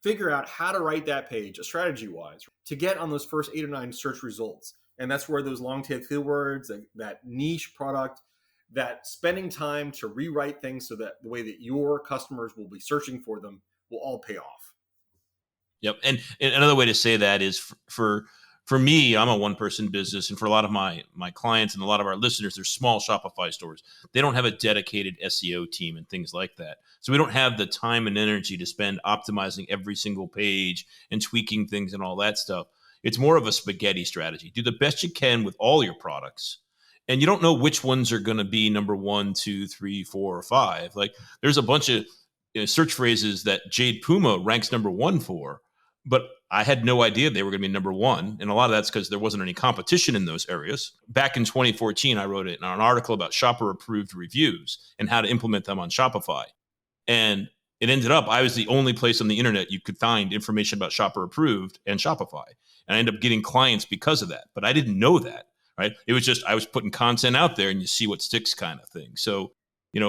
figure out how to write that page, strategy-wise, to get on those first 8 or 9 search results. And that's where those long-tail keywords, that niche product, that spending time to rewrite things so that the way that your customers will be searching for them will all pay off. Yep. And another way to say that is for me, I'm a one-person business, and for a lot of my clients and a lot of our listeners, they're small Shopify stores. They don't have a dedicated SEO team and things like that. So we don't have the time and energy to spend optimizing every single page and tweaking things and all that stuff. It's more of a spaghetti strategy. Do the best you can with all your products. And you don't know which ones are going to be number 1, 2, 3, 4, or 5. Like there's a bunch of search phrases that Jade Puma ranks number 1 for, but I had no idea they were going to be number 1. And a lot of that's because there wasn't any competition in those areas. Back in 2014, I wrote an article about shopper approved reviews and how to implement them on Shopify. And it ended up, I was the only place on the internet you could find information about shopper approved and Shopify. And I ended up getting clients because of that. But I didn't know that, right? It was just, I was putting content out there and you see what sticks kind of thing. So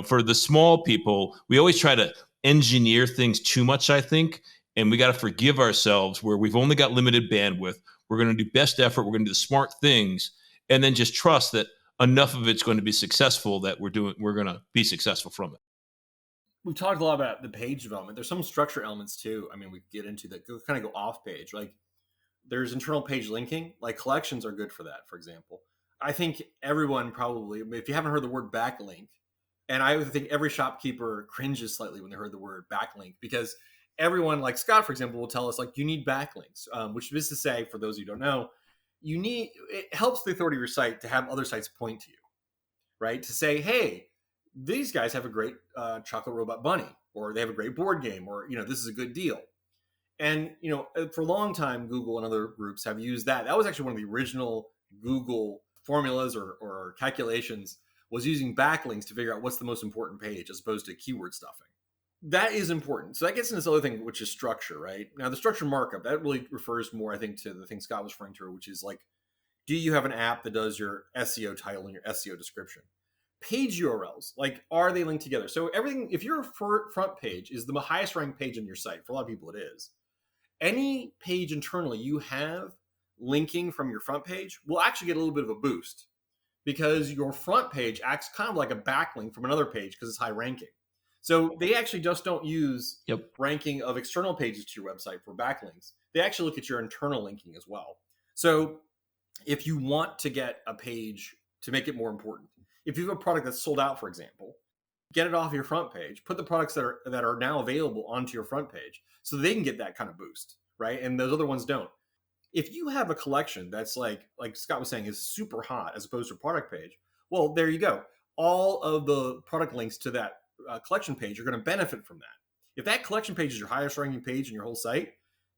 For the small people, we always try to engineer things too much, I think, and we got to forgive ourselves where we've only got limited bandwidth. We're going to do best effort. We're going to do the smart things, and then just trust that enough of it's going to be successful that we're going to be successful from it. We've talked a lot about the page development. There's some structure elements too. I mean, we get into that kind of go off page. Like there's internal page linking, like collections are good for that, for example. I think everyone probably, if you haven't heard the word backlink, and I think every shopkeeper cringes slightly when they heard the word backlink, because everyone, like Scott, for example, will tell us like you need backlinks, which is to say, for those who don't know, it helps the authority of your site to have other sites point to you, right? To say, hey, these guys have a great chocolate robot bunny, or they have a great board game, or this is a good deal. And for a long time, Google and other groups have used that. That was actually one of the original Google formulas or calculations, was using backlinks to figure out what's the most important page as opposed to keyword stuffing. That is important. So that gets into this other thing, which is structure, right? Now, the structure markup, that really refers more, I think, to the thing Scott was referring to, which is like, do you have an app that does your SEO title and your SEO description? Page URLs, like, are they linked together? So everything, if your front page is the highest ranked page on your site, for a lot of people it is, any page internally you have linking from your front page will actually get a little bit of a boost, because your front page acts kind of like a backlink from another page because it's high ranking. So they actually just don't use ranking of external pages to your website for backlinks. They actually look at your internal linking as well. So if you want to get a page to make it more important, if you have a product that's sold out, for example, get it off your front page, put the products that are now available onto your front page so they can get that kind of boost, right? And those other ones don't. If you have a collection that's like Scott was saying, is super hot as opposed to a product page, well, there you go. All of the product links to that collection page are going to benefit from that. If that collection page is your highest ranking page in your whole site,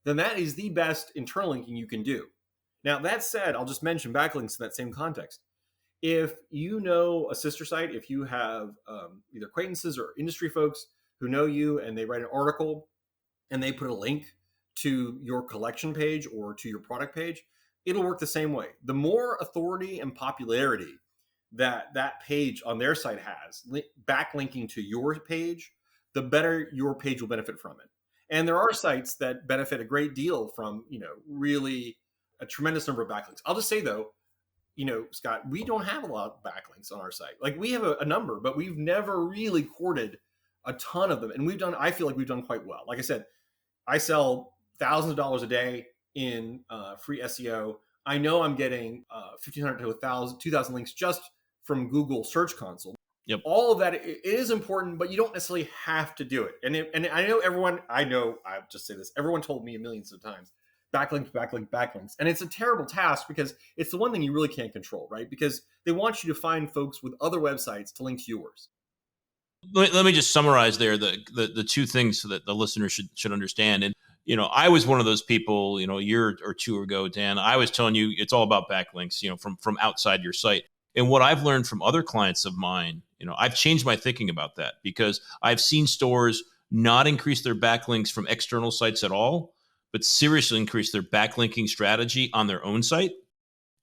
then that is the best internal linking you can do. Now, that said, I'll just mention backlinks in that same context. If you know a sister site, if you have either acquaintances or industry folks who know you and they write an article and they put a link to your collection page or to your product page, it'll work the same way. The more authority and popularity that page on their site has, backlinking to your page, the better your page will benefit from it. And there are sites that benefit a great deal from, really a tremendous number of backlinks. I'll just say though, Scott, we don't have a lot of backlinks on our site. Like we have a number, but we've never really courted a ton of them. And I feel like we've done quite well. Like I said, I sell thousands of dollars a day in free SEO. I know I'm getting 1,500 to 1,000, 2,000 links just from Google Search Console. Yep. All of that, it is important, but you don't necessarily have to do it. And I know I'll just say this, everyone told me millions of times, backlinks. And it's a terrible task because it's the one thing you really can't control, right? Because they want you to find folks with other websites to link to yours. Let me just summarize there the two things so that the listener should understand. And I was one of those people, a year or two ago, Dan. I was telling you it's all about backlinks, from outside your site. And what I've learned from other clients of mine, I've changed my thinking about that, because I've seen stores not increase their backlinks from external sites at all, but seriously increase their backlinking strategy on their own site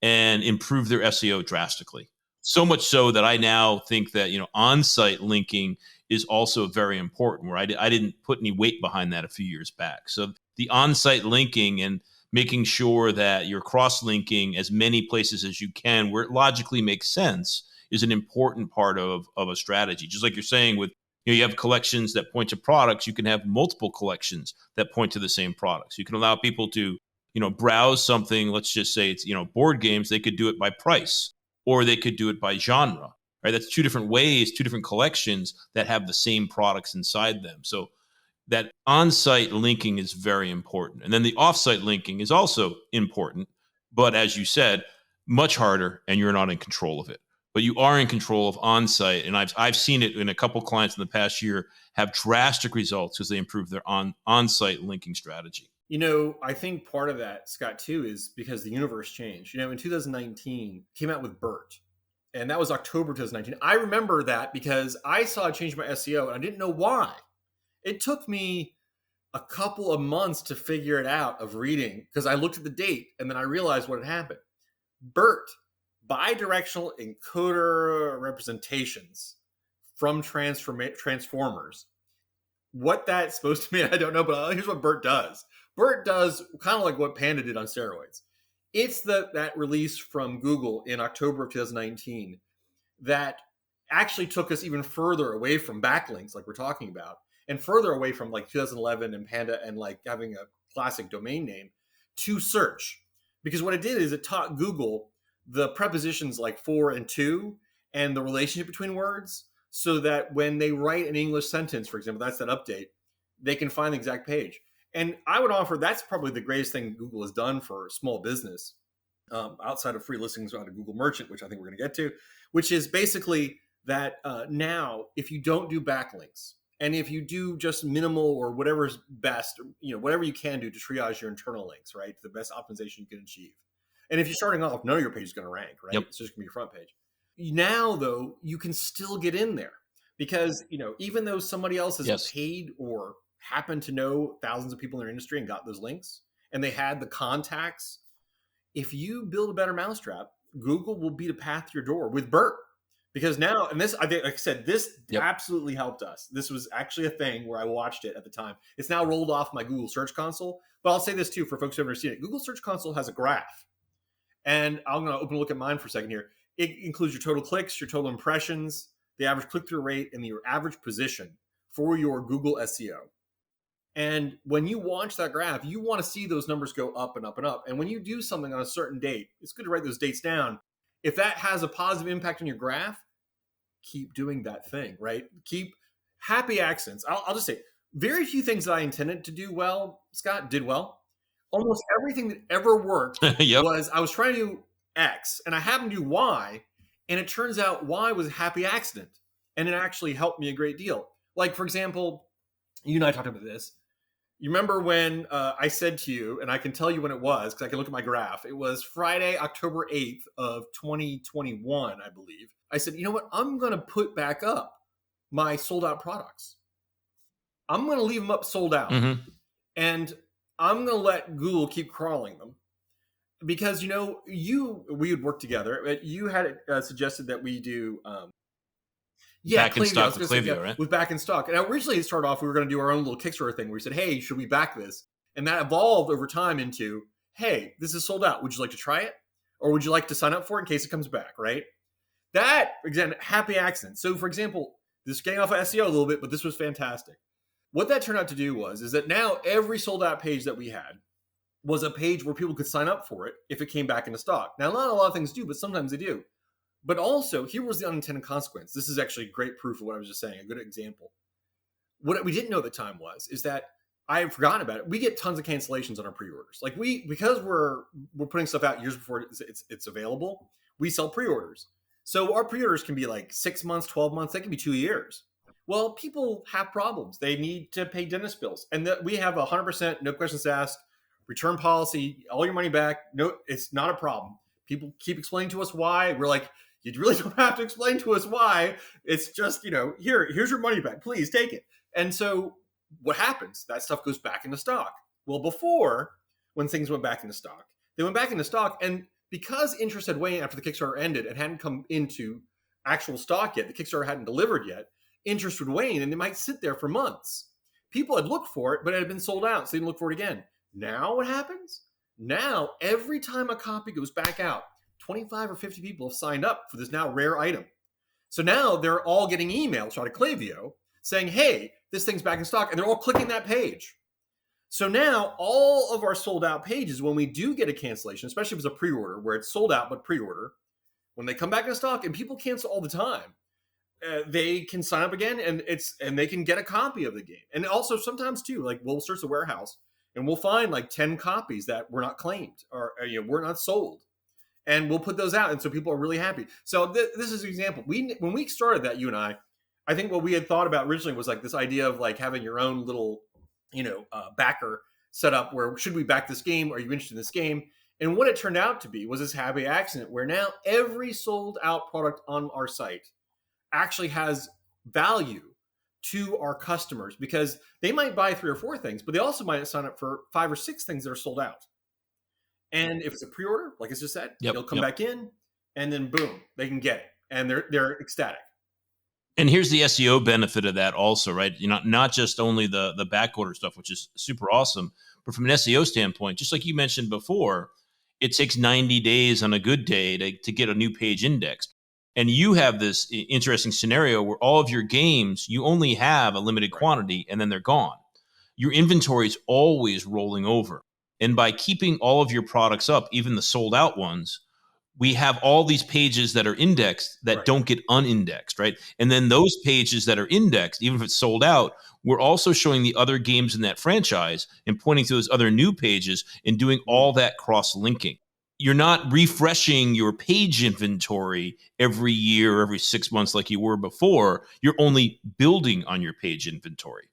and improve their SEO drastically. So much so that I now think that, on-site linking is also very important, where I didn't put any weight behind that a few years back. So the on-site linking and making sure that you're cross-linking as many places as you can where it logically makes sense is an important part of a strategy. Just like you're saying with, you have collections that point to products, you can have multiple collections that point to the same products. You can allow people to, browse something, let's just say it's, board games, they could do it by price, or they could do it by genre, right? That's two different ways, two different collections that have the same products inside them. So that on-site linking is very important. And then the off-site linking is also important, but as you said, much harder, and you're not in control of it. But you are in control of on-site, and I've seen it in a couple clients in the past year have drastic results because they improved their on-site linking strategy. I think part of that, Scott, too, is because the universe changed. In 2019, came out with BERT, and that was October 2019. I remember that because I saw it change my SEO, and I didn't know why. It took me a couple of months to figure it out of reading, because I looked at the date, and then I realized what had happened. BERT, bidirectional encoder representations, from Transformers. What that's supposed to mean, I don't know, but here's what BERT does. BERT does kind of like what Panda did on steroids. It's that release from Google in October of 2019 that actually took us even further away from backlinks, like we're talking about, and further away from like 2011 and Panda and like having a classic domain name to search. Because what it did is it taught Google the prepositions like for and to and the relationship between words, so that when they write an English sentence, for example, that's that update, they can find the exact page. And I would offer that's probably the greatest thing Google has done for small business, outside of free listings on a Google Merchant, which I think we're going to get to, which is basically that now if you don't do backlinks and if you do just minimal or whatever's best, whatever you can do to triage your internal links, right, to the best optimization you can achieve. And if you're starting off, none of your page is going to rank, right? Yep. It's just going to be your front page. Now, though, you can still get in there because, even though somebody else has paid or happened to know thousands of people in their industry and got those links and they had the contacts, if you build a better mousetrap, Google will beat a path to your door with BERT. Because now, and this, I think, like I said, this absolutely helped us. This was actually a thing where I watched it at the time. It's now rolled off my Google Search Console. But I'll say this too, for folks who have never seen it. Google Search Console has a graph. And I'm going to open a look at mine for a second here. It includes your total clicks, your total impressions, the average click-through rate, and your average position for your Google SEO. And when you watch that graph, you want to see those numbers go up and up and up. And when you do something on a certain date, it's good to write those dates down. If that has a positive impact on your graph, keep doing that thing, right? Keep happy accents. I'll just say, very few things that I intended to do well, Scott, did well. Almost everything that ever worked was I was trying to do X and I happened to do Y, and it turns out Y was a happy accident. And it actually helped me a great deal. Like, for example, you and I talked about this. You remember when I said to you, and I can tell you when it was because I can look at my graph. It was Friday, October 8th of 2021, I believe. I said, you know what? I'm going to put back up my sold out products. I'm going to leave them up sold out. Mm-hmm. And I'm going to let Google keep crawling them. Because, we would work together. You had suggested that we do... back in stock with Klaviyo, right? With back in stock. And originally it started off, we were going to do our own little Kickstarter thing where we said, hey, should we back this? And that evolved over time into, hey, this is sold out. Would you like to try it? Or would you like to sign up for it in case it comes back, right? That, again, happy accident. So, for example, this is getting off of SEO a little bit, but this was fantastic. What that turned out to do is that now every sold out page that we had was a page where people could sign up for it if it came back into stock. Now, not a lot of things do, but sometimes they do. But also, here was the unintended consequence. This is actually great proof of what I was just saying, a good example. What we didn't know at the time is that I had forgotten about it. We get tons of cancellations on our pre-orders. Like because we're putting stuff out years before it's available, we sell pre-orders. So our pre-orders can be like 6 months, 12 months. They can be 2 years. Well, people have problems. They need to pay dentist bills. And we have 100%, no questions asked, return policy, all your money back. No, it's not a problem. People keep explaining to us why. We're like, you really don't have to explain to us why. It's just, here's your money back. Please take it. And so what happens? That stuff goes back into stock. Well, before, when things went back into stock, they went back into stock. And because interest had waned after the Kickstarter ended and hadn't come into actual stock yet, the Kickstarter hadn't delivered yet, interest would wane and they might sit there for months. People had looked for it, but it had been sold out, so they didn't look for it again. Now what happens? Now, every time a copy goes back out, 25 or 50 people have signed up for this now rare item. So now they're all getting emails out of Klaviyo saying, hey, this thing's back in stock. And they're all clicking that page. So now all of our sold out pages, when we do get a cancellation, especially if it's a pre-order where it's sold out but pre-order, when they come back in stock, and people cancel all the time, they can sign up again and they can get a copy of the game. And also sometimes too, like we'll search the warehouse and we'll find like 10 copies that were not claimed or were not sold. And we'll put those out. And so people are really happy. So this is an example. When we started that, you and I think what we had thought about originally was like this idea of like having your own little, backer set up where should we back this game? Are you interested in this game? And what it turned out to be was this happy accident where now every sold out product on our site actually has value to our customers because they might buy 3 or 4 things, but they also might sign up for 5 or 6 things that are sold out. And if it's a pre-order, like I just said, they'll come back in and then boom, they can get it. And they're ecstatic. And here's the SEO benefit of that also, right? Not just only the back order stuff, which is super awesome, but from an SEO standpoint, just like you mentioned before, it takes 90 days on a good day to get a new page indexed. And you have this interesting scenario where all of your games, you only have a limited Right. quantity and then they're gone. Your inventory is always rolling over. And by keeping all of your products up, even the sold out ones, we have all these pages that are indexed that Right. don't get unindexed, right? And then those pages that are indexed, even if it's sold out, we're also showing the other games in that franchise and pointing to those other new pages and doing all that cross linking. You're not refreshing your page inventory every year or every 6 months like you were before. You're only building on your page inventory.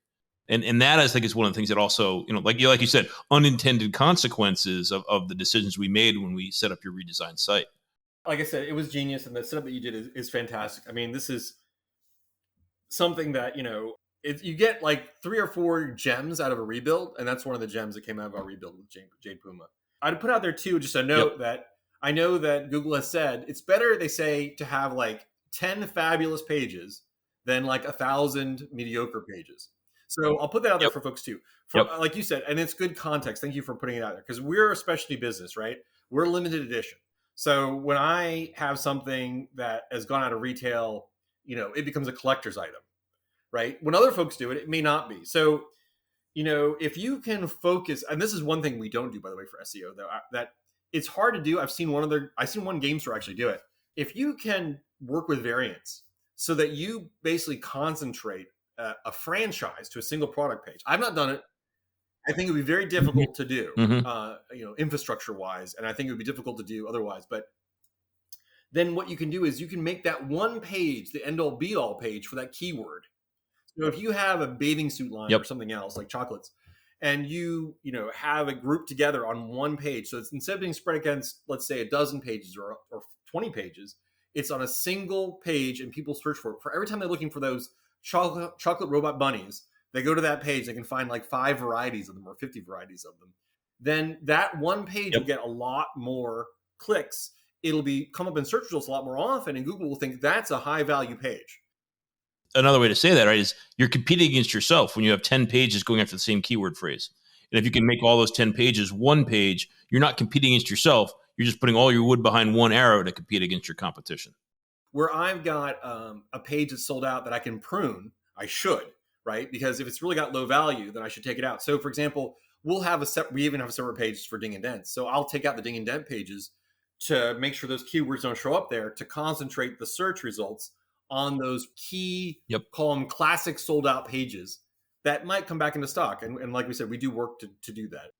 And that I think is one of the things that also, like you said, unintended consequences of the decisions we made when we set up your redesigned site. Like I said, it was genius, and the setup that you did is fantastic. I mean, this is something that you get like 3 or 4 gems out of a rebuild, and that's one of the gems that came out of our rebuild with Jade Puma. I'd put out there too just a note Yep. that I know that Google has said it's better, they say, to have like 10 fabulous pages than like 1,000 mediocre pages. So I'll put that out there Yep. for folks too. For Yep. like you said, and it's good context. Thank you for putting it out there, because we're a specialty business, right? We're limited edition. So when I have something that has gone out of retail, it becomes a collector's item, right? When other folks do it, it may not be. So, if you can focus, and this is one thing we don't do, by the way, for SEO, though, that it's hard to do. I've seen one game store actually do it. If you can work with variants so that you basically concentrate a franchise to a single product page. I've not done it. I think it would be very difficult to do, Mm-hmm. infrastructure wise, and I think it would be difficult to do otherwise. But then what you can do is you can make that one page the end all be all page for that keyword. So if you have a bathing suit line or Yep. something else like chocolates, and you have a group together on one page, so it's instead of being spread against, let's say, a dozen pages or 20 pages, it's on a single page, and people search for it. For every time they're looking for those chocolate robot bunnies, they go to that page. They can find like 5 varieties of them or 50 varieties of them. Then that one page will Yep. get a lot more clicks. It'll come up in search results a lot more often, and Google will think that's a high value page. Another way to say that, right, is you're competing against yourself when you have 10 pages going after the same keyword phrase. And if you can make all those 10 pages one page, you're not competing against yourself. You're just putting all your wood behind one arrow to compete against your competition. Where I've got a page that's sold out that I can prune, I should, right? Because if it's really got low value, then I should take it out. So, for example, we even have separate pages for ding and dents. So I'll take out the ding and dent pages to make sure those keywords don't show up there, to concentrate the search results on those key, Yep. call them classic sold out pages that might come back into stock. And like we said, we do work to do that.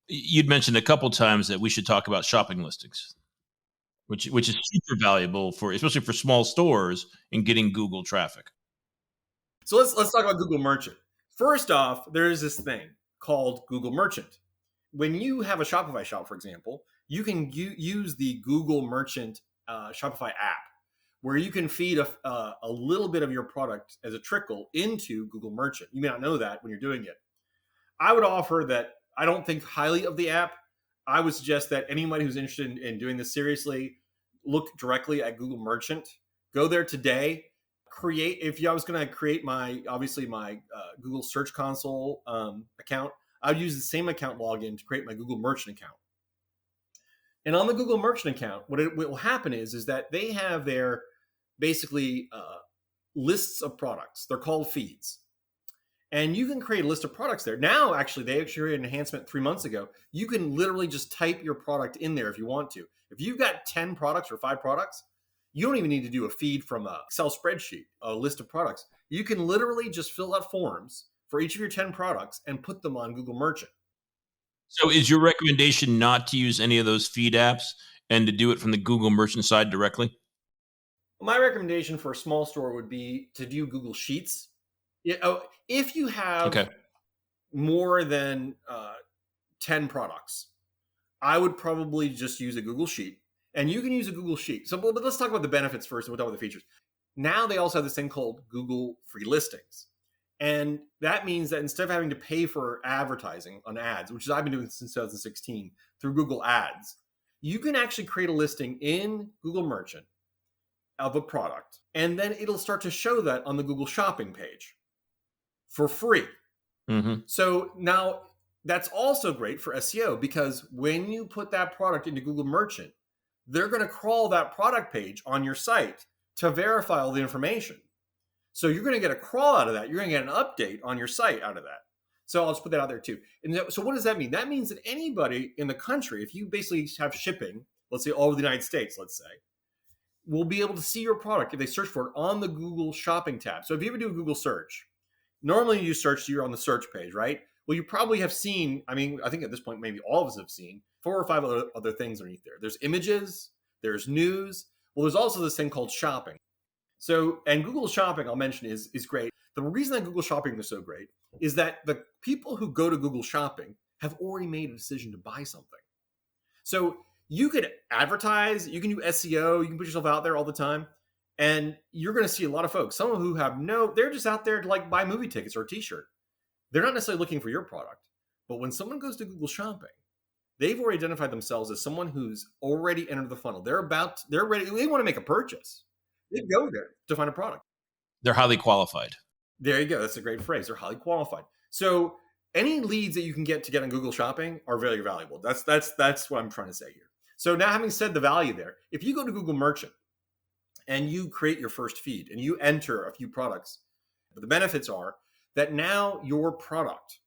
You'd mentioned a couple times that we should talk about shopping listings, which is super valuable especially for small stores in getting Google traffic. So let's talk about Google Merchant. First off, there is this thing called Google Merchant. When you have a Shopify shop, for example, you can use the Google Merchant Shopify app, where you can feed a little bit of your product as a trickle into Google Merchant. You may not know that when you're doing it. I would offer that I don't think highly of the app. I would suggest that anybody who's interested in doing this seriously, look directly at Google Merchant. Go there today. If I was going to create my Google Search Console account, I would use the same account login to create my Google Merchant account. And on the Google Merchant account, what will happen is that they have their basically lists of products. They're called feeds. And you can create a list of products there. Now, actually, they actually created an enhancement 3 months ago. You can literally just type your product in there if you want to. If you've got 10 products or 5 products, you don't even need to do a feed from an Excel spreadsheet, a list of products. You can literally just fill out forms for each of your 10 products and put them on Google Merchant. So is your recommendation not to use any of those feed apps and to do it from the Google Merchant side directly? My recommendation for a small store would be to do Google Sheets. If you have Okay. more than 10 products, I would probably just use a Google Sheet. And you can use a Google Sheet. So, but let's talk about the benefits first, and we'll talk about the features. Now they also have this thing called Google Free Listings. And that means that instead of having to pay for advertising on ads, which I've been doing since 2016 through Google Ads, you can actually create a listing in Google Merchant of a product, and then it'll start to show that on the Google Shopping page for free. Mm-hmm. So now that's also great for SEO, because when you put that product into Google Merchant, they're going to crawl that product page on your site to verify all the information. So you're going to get a crawl out of that. You're going to get an update on your site out of that. So I'll just put that out there too. And so what does that mean? That means that anybody in the country, if you basically have shipping, let's say all over the United States, let's say, will be able to see your product if they search for it on the Google Shopping tab. So if you ever do a Google search, normally you search, you're on the search page, right? Well, you probably have seen, I mean, I think at this point, maybe all of us have seen 4 or 5 other things underneath there. There's images, there's news. Well, there's also this thing called shopping. So, and Google Shopping, I'll mention, is great. The reason that Google Shopping is so great is that the people who go to Google Shopping have already made a decision to buy something. So you could advertise, you can do SEO, you can put yourself out there all the time, and you're going to see a lot of folks, some who have they're just out there to like buy movie tickets or a t-shirt. They're not necessarily looking for your product. But when someone goes to Google Shopping, they've already identified themselves as someone who's already entered the funnel. They're ready, they want to make a purchase. They go there to find a product. They're highly qualified. There you go. That's a great phrase. They're highly qualified. So any leads that you can get on Google Shopping are very valuable. That's what I'm trying to say here. So now, having said the value there, if you go to Google Merchant and you create your first feed and you enter a few products, the benefits are that now your product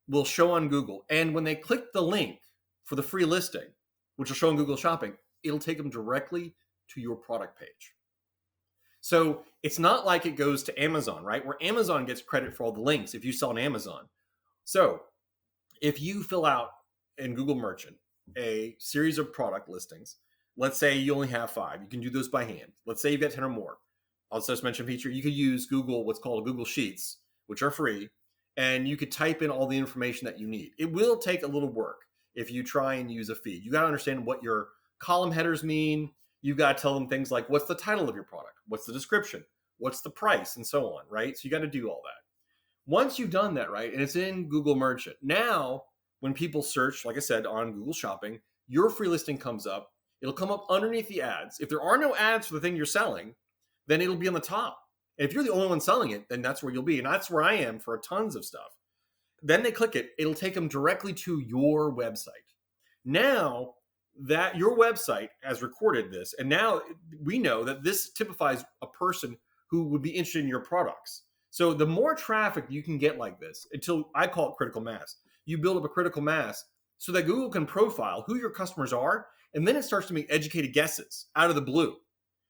will show on Google. And when they click the link for the free listing, which will show on Google Shopping, it'll take them directly to your product page. So it's not like it goes to Amazon, right? Where Amazon gets credit for all the links if you sell on Amazon. So if you fill out in Google Merchant a series of product listings, let's say you only have 5, you can do those by hand. Let's say you've got 10 or more. I'll just mention a feature. You could use Google, what's called Google Sheets, which are free, and you could type in all the information that you need. It will take a little work if you try and use a feed. You got to understand what your column headers mean. You got to tell them things like, what's the title of your product? What's the description? What's the price? And so on, right? So you got to do all that. Once you've done that, right, and it's in Google Merchant, now when people search, like I said, on Google Shopping, your free listing comes up. It'll come up underneath the ads. If there are no ads for the thing you're selling, then it'll be on the top. And if you're the only one selling it, then that's where you'll be. And that's where I am for tons of stuff. Then they click it. It'll take them directly to your website. Now that your website has recorded this, and now we know that this typifies a person who would be interested in your products. So the more traffic you can get like this, until I call it critical mass, you build up a critical mass so that Google can profile who your customers are, and then it starts to make educated guesses out of the blue.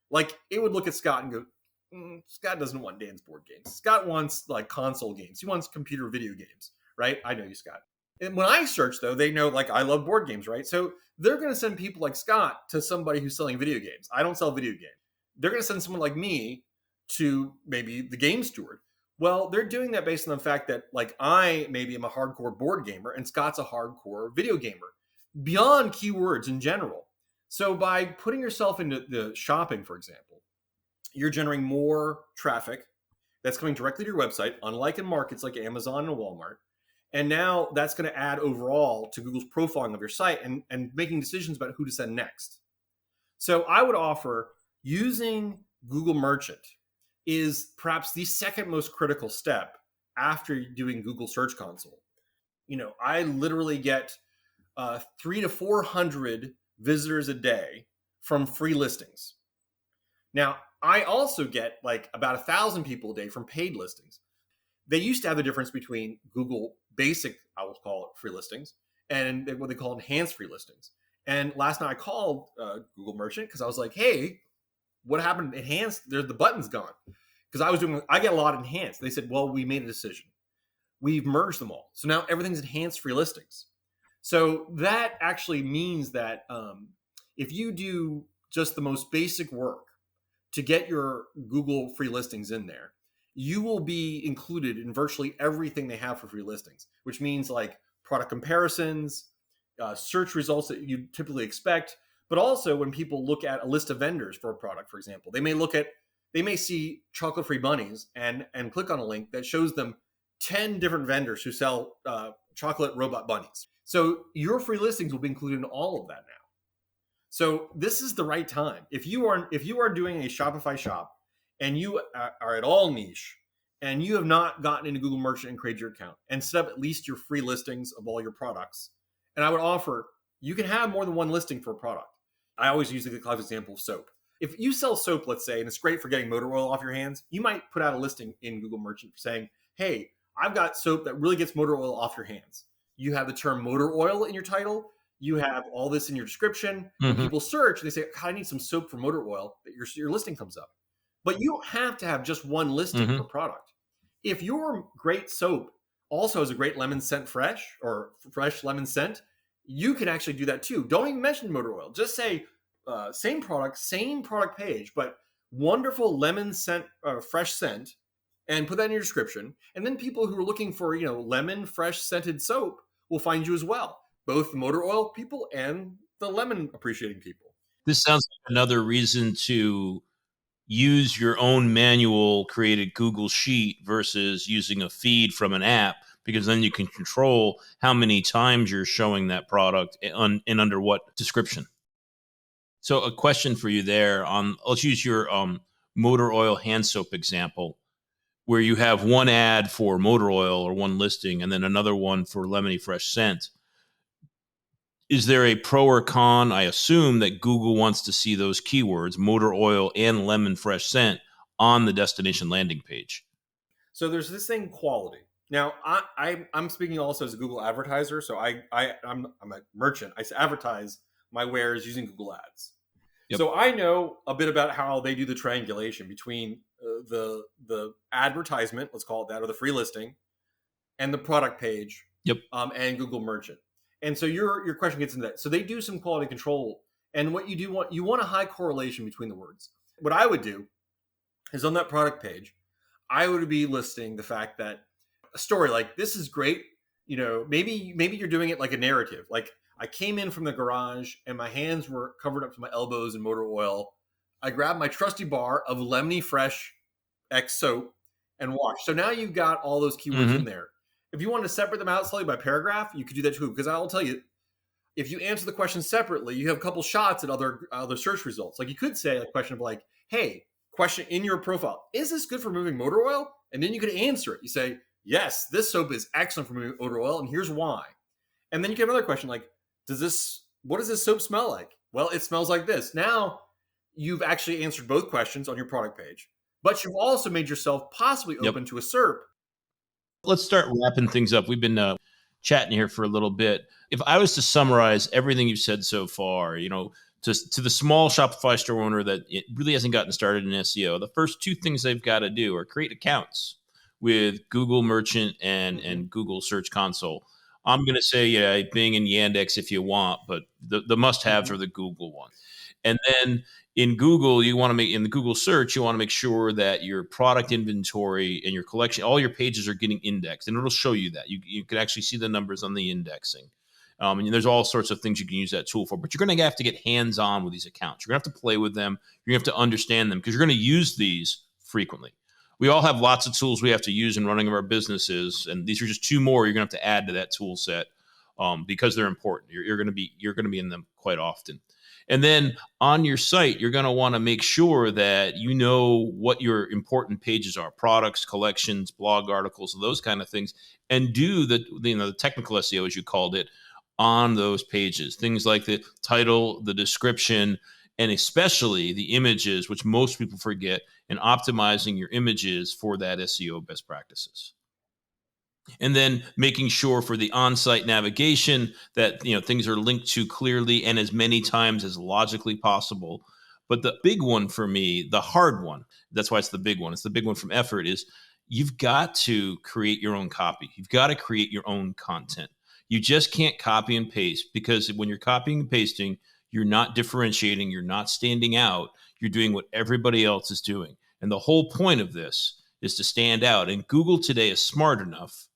Like it would look at Scott and go, Scott doesn't want Dan's board games. Scott wants like console games. He wants computer video games, right? I know you, Scott. And when I search, though, they know like I love board games, right? So they're going to send people like Scott to somebody who's selling video games. I don't sell video games. They're going to send someone like me to maybe the Game Steward. Well, they're doing that based on the fact that like I maybe am a hardcore board gamer and Scott's a hardcore video gamer beyond keywords in general. So by putting yourself into the shopping, for example, you're generating more traffic that's coming directly to your website, unlike in markets like Amazon and Walmart. And now that's going to add overall to Google's profiling of your site and making decisions about who to send next. So I would offer using Google Merchant is perhaps the second most critical step after doing Google Search Console. You know, I literally get 300 to 400 visitors a day from free listings. Now, I also get like about 1,000 people a day from paid listings. They used to have the difference between Google basic, I will call it, free listings, and what they call enhanced free listings. And last night I called Google Merchant because I was like, hey, what happened to enhanced? The button's gone. Because I get a lot of enhanced. They said, well, we made a decision. We've merged them all. So now everything's enhanced free listings. So that actually means that if you do just the most basic work to get your Google free listings in there, you will be included in virtually everything they have for free listings, which means like product comparisons, search results that you typically expect, but also when people look at a list of vendors for a product, for example, they may see chocolate-free bunnies and click on a link that shows them 10 different vendors who sell chocolate robot bunnies. So your free listings will be included in all of that now. So this is the right time. If you are doing a Shopify shop and you are at all niche and you have not gotten into Google Merchant and created your account and set up at least your free listings of all your products, and I would offer you can have more than one listing for a product. I always use the classic example of soap. If you sell soap, let's say, and it's great for getting motor oil off your hands, you might put out a listing in Google Merchant saying, hey, I've got soap that really gets motor oil off your hands. You have the term motor oil in your title. You have all this in your description. When people search, they say, God, I need some soap for motor oil, that your listing comes up. But you don't have to have just one listing per product. If your great soap also has a great lemon scent fresh or fresh lemon scent, you can actually do that too. Don't even mention motor oil. Just say same product page, but wonderful lemon scent, fresh scent, and put that in your description. And then people who are looking for, lemon fresh scented soap will find you as well. Both the motor oil people and the lemon appreciating people. This sounds like another reason to use your own manual created Google Sheet versus using a feed from an app, because then you can control how many times you're showing that product and under what description. So a question for you there on, let's use your motor oil hand soap example, where you have one ad for motor oil or one listing and then another one for lemony fresh scent. Is there a pro or con? I assume that Google wants to see those keywords, motor oil and lemon fresh scent, on the destination landing page. So there's this thing, quality. Now, I'm speaking also as a Google advertiser. So I'm a merchant. I advertise my wares using Google Ads. Yep. So I know a bit about how they do the triangulation between the advertisement, let's call it that, or the free listing, and the product page. Yep. And Google Merchant. And so your question gets into that. So they do some quality control. And what you want a high correlation between the words. What I would do is on that product page, I would be listing the fact that a story like, this is great. Maybe you're doing it like a narrative. Like, I came in from the garage and my hands were covered up to my elbows in motor oil. I grabbed my trusty bar of lemony fresh X soap and washed. So now you've got all those keywords in there. If you want to separate them out slightly by paragraph, you could do that too. Because I'll tell you, if you answer the question separately, you have a couple shots at other search results. Like, you could say a question of like, hey, question in your profile, is this good for removing motor oil? And then you could answer it. You say, yes, this soap is excellent for removing motor oil, and here's why. And then you get another question like, what does this soap smell like? Well, it smells like this. Now you've actually answered both questions on your product page, but you've also made yourself possibly open to a SERP. Let's start wrapping things up. We've been chatting here for a little bit. If I was to summarize everything you've said so far, to the small Shopify store owner that it really hasn't gotten started in SEO, the first two things they've got to do are create accounts with Google Merchant and Google Search Console. I'm going to say, Bing and Yandex if you want, but the must-haves are the Google one. And then in Google, in the Google search, you want to make sure that your product inventory and your collection, all your pages are getting indexed, and it'll show you that. You can actually see the numbers on the indexing. And there's all sorts of things you can use that tool for, but you're going to have to get hands-on with these accounts. You're going to have to play with them. You're going to have to understand them because you're going to use these frequently. We all have lots of tools we have to use in running our businesses, and these are just two more you're going to have to add to that tool set because they're important. You're going to be in them quite often. And then on your site, you're going to want to make sure that you know what your important pages are: products, collections, blog articles, those kind of things, and do the technical SEO, as you called it, on those pages. Things like the title, the description, and especially the images, which most people forget, and optimizing your images for that SEO best practices. And then making sure for the on-site navigation that things are linked to clearly and as many times as logically possible. But the big one for me, the hard one, that's why it's the big one. It's the big one from effort, is you've got to create your own copy. You've got to create your own content. You just can't copy and paste, because when you're copying and pasting, you're not differentiating, you're not standing out, you're doing what everybody else is doing. And the whole point of this is to stand out. And Google today is smart enough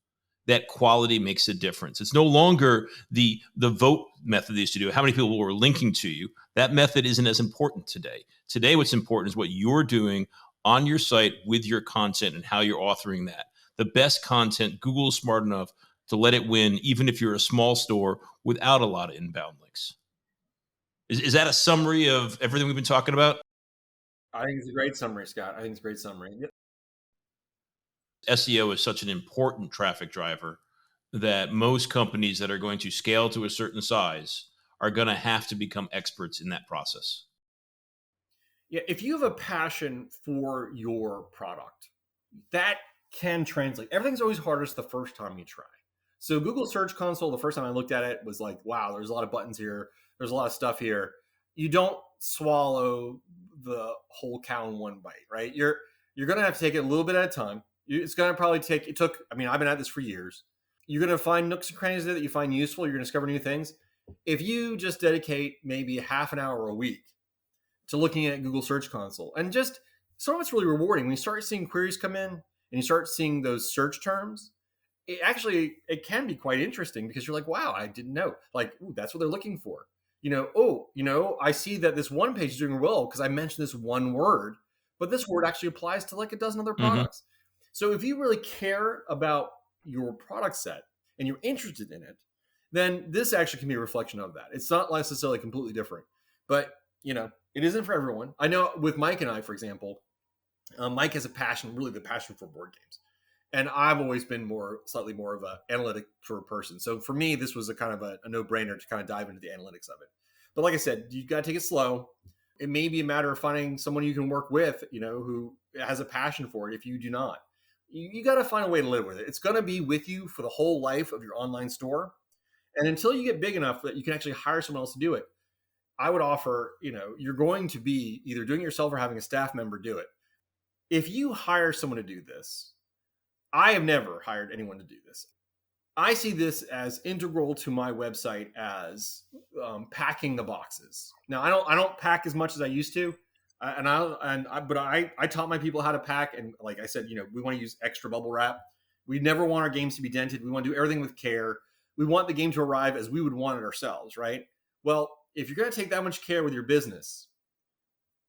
that quality makes a difference. It's no longer the vote method they used to do. How many people were linking to you? That method isn't as important today. Today, what's important is what you're doing on your site with your content and how you're authoring that. The best content, Google is smart enough to let it win, even if you're a small store without a lot of inbound links. Is that a summary of everything we've been talking about? I think it's a great summary, Scott. I think it's a great summary. SEO is such an important traffic driver that most companies that are going to scale to a certain size are going to have to become experts in that process. Yeah, if you have a passion for your product, that can translate. Everything's always hardest the first time you try. So Google Search Console, the first time I looked at it was like, wow, there's a lot of buttons here. There's a lot of stuff here. You don't swallow the whole cow in one bite, right? You're gonna have to take it a little bit at a time. It's gonna probably take. It took. I mean, I've been at this for years. You're gonna find nooks and crannies there that you find useful. You're gonna discover new things. If you just dedicate maybe half an hour a week to looking at Google Search Console, and just some of it's really rewarding when you start seeing queries come in and you start seeing those search terms. It can be quite interesting because you're like, wow, I didn't know. Like, ooh, that's what they're looking for. I see that this one page is doing well because I mentioned this one word, but this word actually applies to like a dozen other Mm-hmm. products. So if you really care about your product set and you're interested in it, then this actually can be a reflection of that. It's not necessarily completely different, but it isn't for everyone. I know with Mike and I, for example, Mike has a passion, really the passion for board games. And I've always been slightly more of an analytic sort of person. So for me, this was a kind of a no-brainer to kind of dive into the analytics of it. But like I said, you got to take it slow. It may be a matter of finding someone you can work with, who has a passion for it. If you do not, you got to find a way to live with it. It's going to be with you for the whole life of your online store. And until you get big enough that you can actually hire someone else to do it, I would offer, you're going to be either doing it yourself or having a staff member do it. If you hire someone to do this, I have never hired anyone to do this. I see this as integral to my website as packing the boxes. Now, I don't pack as much as I used to, but I taught my people how to pack, and like I said, we want to use extra bubble wrap. We never want our games to be dented. We want to do everything with care. We want the game to arrive as we would want it ourselves, right? Well, if you're going to take that much care with your business,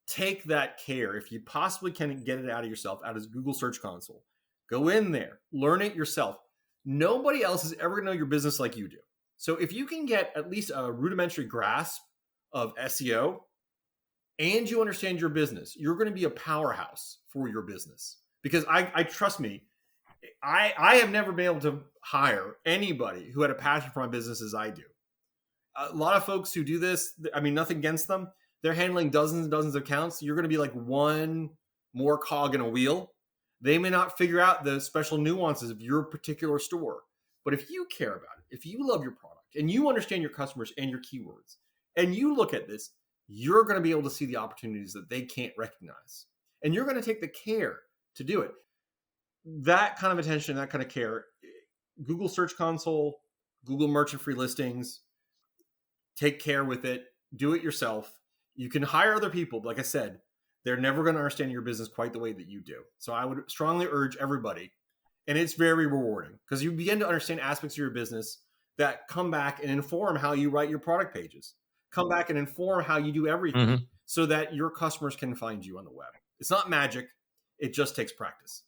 take that care. If you possibly can get it out of yourself, out of Google Search Console, go in there, learn it yourself. Nobody else is ever going to know your business like you do. So if you can get at least a rudimentary grasp of SEO and you understand your business, you're going to be a powerhouse for your business. Because I trust me, I have never been able to hire anybody who had a passion for my business as I do. A lot of folks who do this, I mean, nothing against them. They're handling dozens and dozens of accounts. You're going to be like one more cog in a wheel. They may not figure out the special nuances of your particular store. But if you care about it, if you love your product and you understand your customers and your keywords, and you look at this, you're going to be able to see the opportunities that they can't recognize. And you're going to take the care to do it. That kind of attention, that kind of care, Google Search Console, Google Merchant Free Listings, take care with it, do it yourself. You can hire other people. But like I said, they're never going to understand your business quite the way that you do. So I would strongly urge everybody, and it's very rewarding because you begin to understand aspects of your business that come back and inform how you write your product pages, come back and inform how you do everything Mm-hmm. so that your customers can find you on the web. It's not magic. It just takes practice.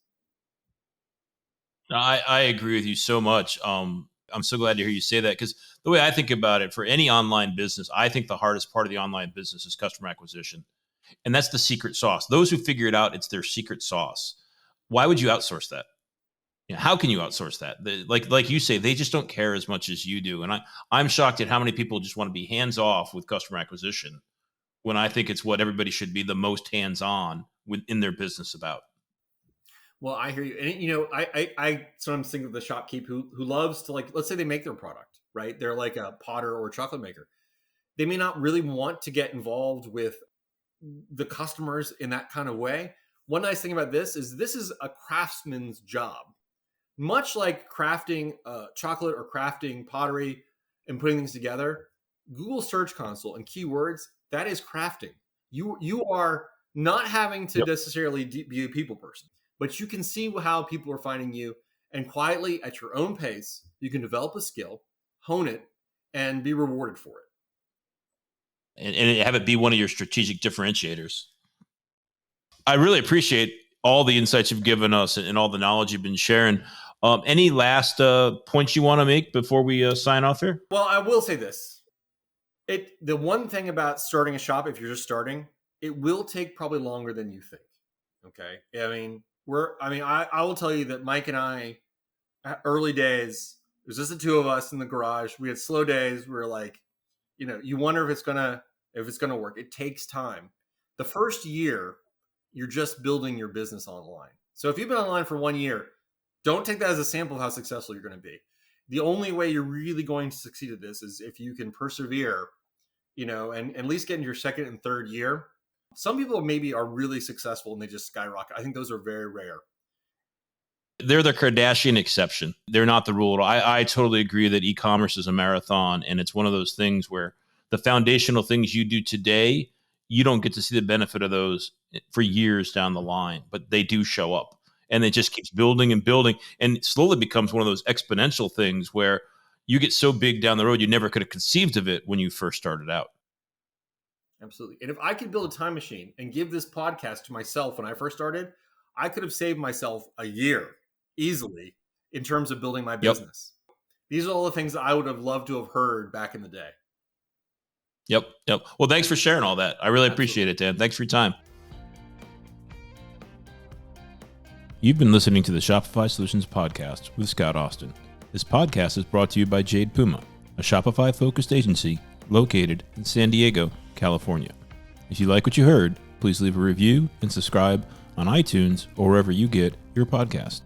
I agree with you so much. I'm so glad to hear you say that because the way I think about it, for any online business, I think the hardest part of the online business is customer acquisition. And that's the secret sauce. Those who figure it out, it's their secret sauce. Why would you outsource that? How can you outsource that? Like you say, they just don't care as much as you do. And I'm shocked at how many people just want to be hands off with customer acquisition when I think it's what everybody should be the most hands on in their business about. Well, I hear you, and I sometimes think of the shopkeep who loves to, like, let's say they make their product, right? They're like a potter or a chocolate maker. They may not really want to get involved with the customers in that kind of way. One nice thing about this is a craftsman's job, much like crafting chocolate or crafting pottery and putting things together. Google Search Console and keywords, that is crafting. You are not having to Yep. necessarily be a people person, but you can see how people are finding you, and quietly at your own pace, you can develop a skill, hone it, and be rewarded for it. And have it be one of your strategic differentiators. I really appreciate all the insights you've given us and all the knowledge you've been sharing. Any last points you want to make before we sign off here? Well, I will say this. The one thing about starting a shop, if you're just starting, it will take probably longer than you think. Okay. I will tell you that Mike and I, early days, it was just the two of us in the garage. We had slow days. We were like, you wonder if it's gonna work. It takes time. The first year, you're just building your business online. So if you've been online for 1 year, don't take that as a sample of how successful you're going to be. The only way you're really going to succeed at this is if you can persevere, and at least get into your second and third year. Some people maybe are really successful and they just skyrocket. I think those are very rare. They're the Kardashian exception. They're not the rule. I totally agree that e-commerce is a marathon, and it's one of those things where the foundational things you do today, you don't get to see the benefit of those for years down the line, but they do show up, and it just keeps building and building, and it slowly becomes one of those exponential things where you get so big down the road, you never could have conceived of it when you first started out. Absolutely. And if I could build a time machine and give this podcast to myself when I first started, I could have saved myself a year easily in terms of building my business. Yep. These are all the things that I would have loved to have heard back in the day. Yep. Well, thanks for sharing all that. I really appreciate it, Dan. Thanks for your time. You've been listening to the Shopify Solutions Podcast with Scott Austin. This podcast is brought to you by Jade Puma, a Shopify-focused agency located in San Diego, California. If you like what you heard, please leave a review and subscribe on iTunes or wherever you get your podcast.